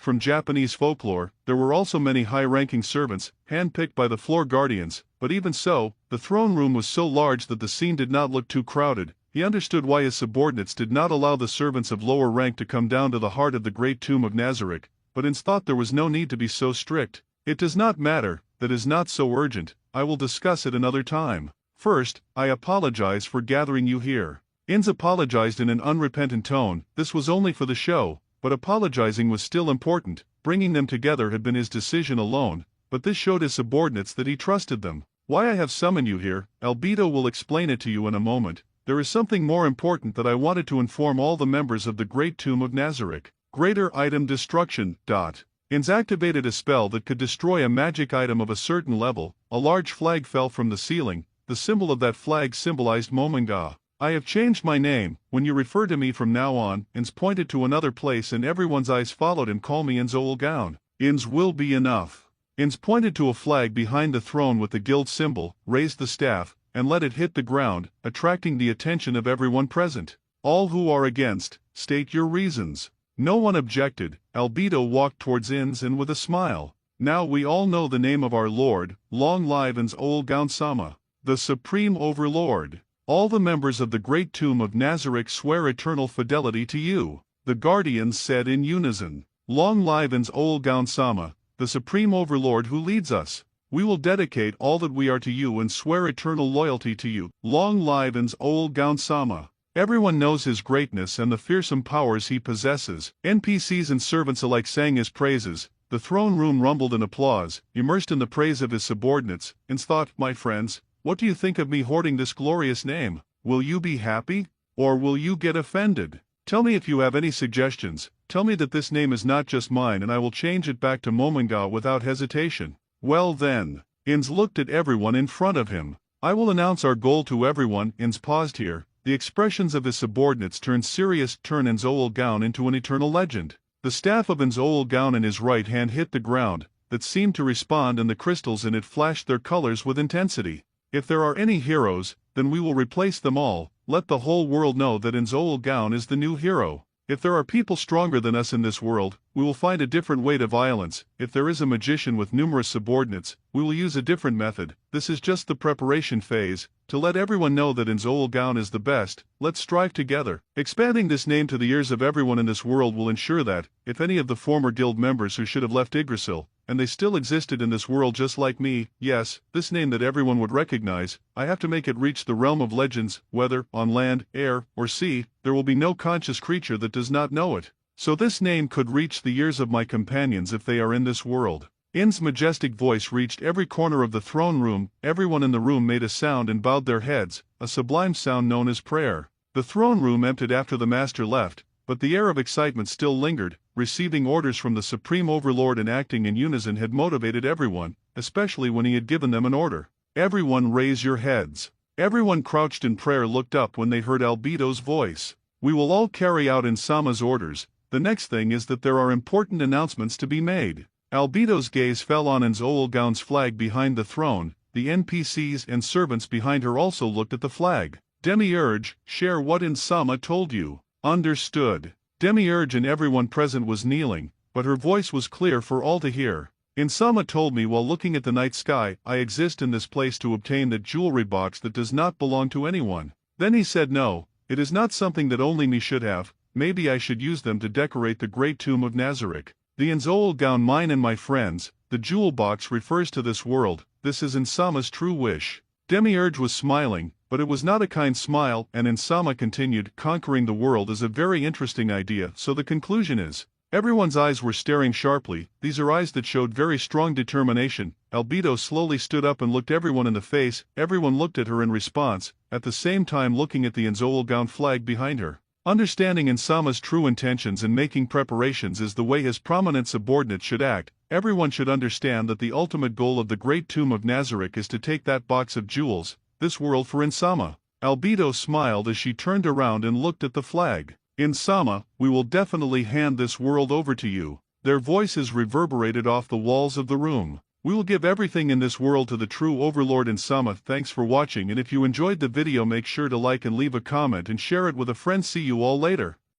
From Japanese folklore, there were also many high-ranking servants, hand-picked by the floor guardians, but even so, the throne room was so large that the scene did not look too crowded. He understood why his subordinates did not allow the servants of lower rank to come down to the heart of the great tomb of Nazarick, but Ainz thought there was no need to be so strict. It does not matter, that is not so urgent, I will discuss it another time. First, I apologize for gathering you here. Ainz apologized in an unrepentant tone. This was only for the show, but apologizing was still important. Bringing them together had been his decision alone, but this showed his subordinates that he trusted them. Why I have summoned you here, Albedo will explain it to you in a moment. There is something more important that I wanted to inform all the members of the Great Tomb of Nazarick. Greater item destruction. Ainz activated a spell that could destroy a magic item of a certain level. A large flag fell from the ceiling. The symbol of that flag symbolized Momonga. I have changed my name. When you refer to me from now on, Ainz pointed to another place and everyone's eyes followed him. Call me Ooal. Ainz will be enough. Ainz pointed to a flag behind the throne with the guild symbol, raised the staff, and let it hit the ground, attracting the attention of everyone present. All who are against, state your reasons. No one objected. Albedo walked towards Ainz and with a smile. Now we all know the name of our Lord. Long live Ooal-sama, the Supreme Overlord. All the members of the great tomb of Nazareth swear eternal fidelity to you. The guardians said in unison, Long live Ainz Ooal Sama, the supreme overlord who leads us. We will dedicate all that we are to you and swear eternal loyalty to you. Long live Ainz Ooal Sama. Everyone knows his greatness and the fearsome powers he possesses. NPCs and servants alike sang his praises. The throne room rumbled in applause, immersed in the praise of his subordinates. Ainz thought, my friends, what do you think of me hoarding this glorious name? Will you be happy? Or will you get offended? Tell me if you have any suggestions. Tell me that this name is not just mine and I will change it back to Momonga without hesitation. Well then. Ainz looked at everyone in front of him. I will announce our goal to everyone. Ainz paused here. The expressions of his subordinates turned serious. Turn Ainz Ooal into an eternal legend. The staff of Ainz Ooal in his right hand hit the ground, that seemed to respond, and the crystals in it flashed their colors with intensity. If there are any heroes, then we will replace them all. Let the whole world know that Ainz Ooal is the new hero. If there are people stronger than us in this world, we will find a different way to violence. If there is a magician with numerous subordinates, we will use a different method. This is just the preparation phase. To let everyone know that Ainz Ooal is the best, let's strive together. Expanding this name to the ears of everyone in this world will ensure that, if any of the former guild members who should have left Yggdrasil, and they still existed in this world just like me, yes, this name that everyone would recognize, I have to make it reach the realm of legends. Whether on land, air, or sea, there will be no conscious creature that does not know it. So this name could reach the ears of my companions if they are in this world. Ainz's majestic voice reached every corner of the throne room. Everyone in the room made a sound and bowed their heads, a sublime sound known as prayer. The throne room emptied after the master left, but the air of excitement still lingered. Receiving orders from the supreme overlord and acting in unison had motivated everyone, especially when he had given them an order. Everyone raise your heads. Everyone crouched in prayer looked up when they heard Albedo's voice. We will all carry out Ainz Sama's orders. The next thing is that there are important announcements to be made. Albedo's gaze fell on Ainz Ooal's flag behind the throne. The NPCs and servants behind her also looked at the flag. Demiurge, share what Ainz Sama told you. Understood. Demiurge and everyone present was kneeling, but her voice was clear for all to hear. Ainz Sama told me while looking at the night sky, I exist in this place to obtain that jewelry box that does not belong to anyone. Then he said no, it is not something that only me should have. Maybe I should use them to decorate the great tomb of Nazareth. The Ainz Ooal mine and my friends, the jewel box refers to this world. This is Ainz Sama's true wish. Demiurge was smiling, but it was not a kind smile, and Ainz Sama continued, conquering the world is a very interesting idea, so the conclusion is. Everyone's eyes were staring sharply. These are eyes that showed very strong determination. Albedo slowly stood up and looked everyone in the face. Everyone looked at her in response, at the same time looking at the Ainz Ooal flag behind her. Understanding Ainz Sama's true intentions and making preparations is the way his prominent subordinates should act. Everyone should understand that the ultimate goal of the great tomb of Nazareth is to take that box of jewels, this world for Ainz Sama. Albedo smiled as she turned around and looked at the flag. Ainz Sama, we will definitely hand this world over to you. Their voices reverberated off the walls of the room. We will give everything in this world to the true overlord Ainz Sama. Thanks for watching, and if you enjoyed the video make sure to like and leave a comment and share it with a friend. See you all later.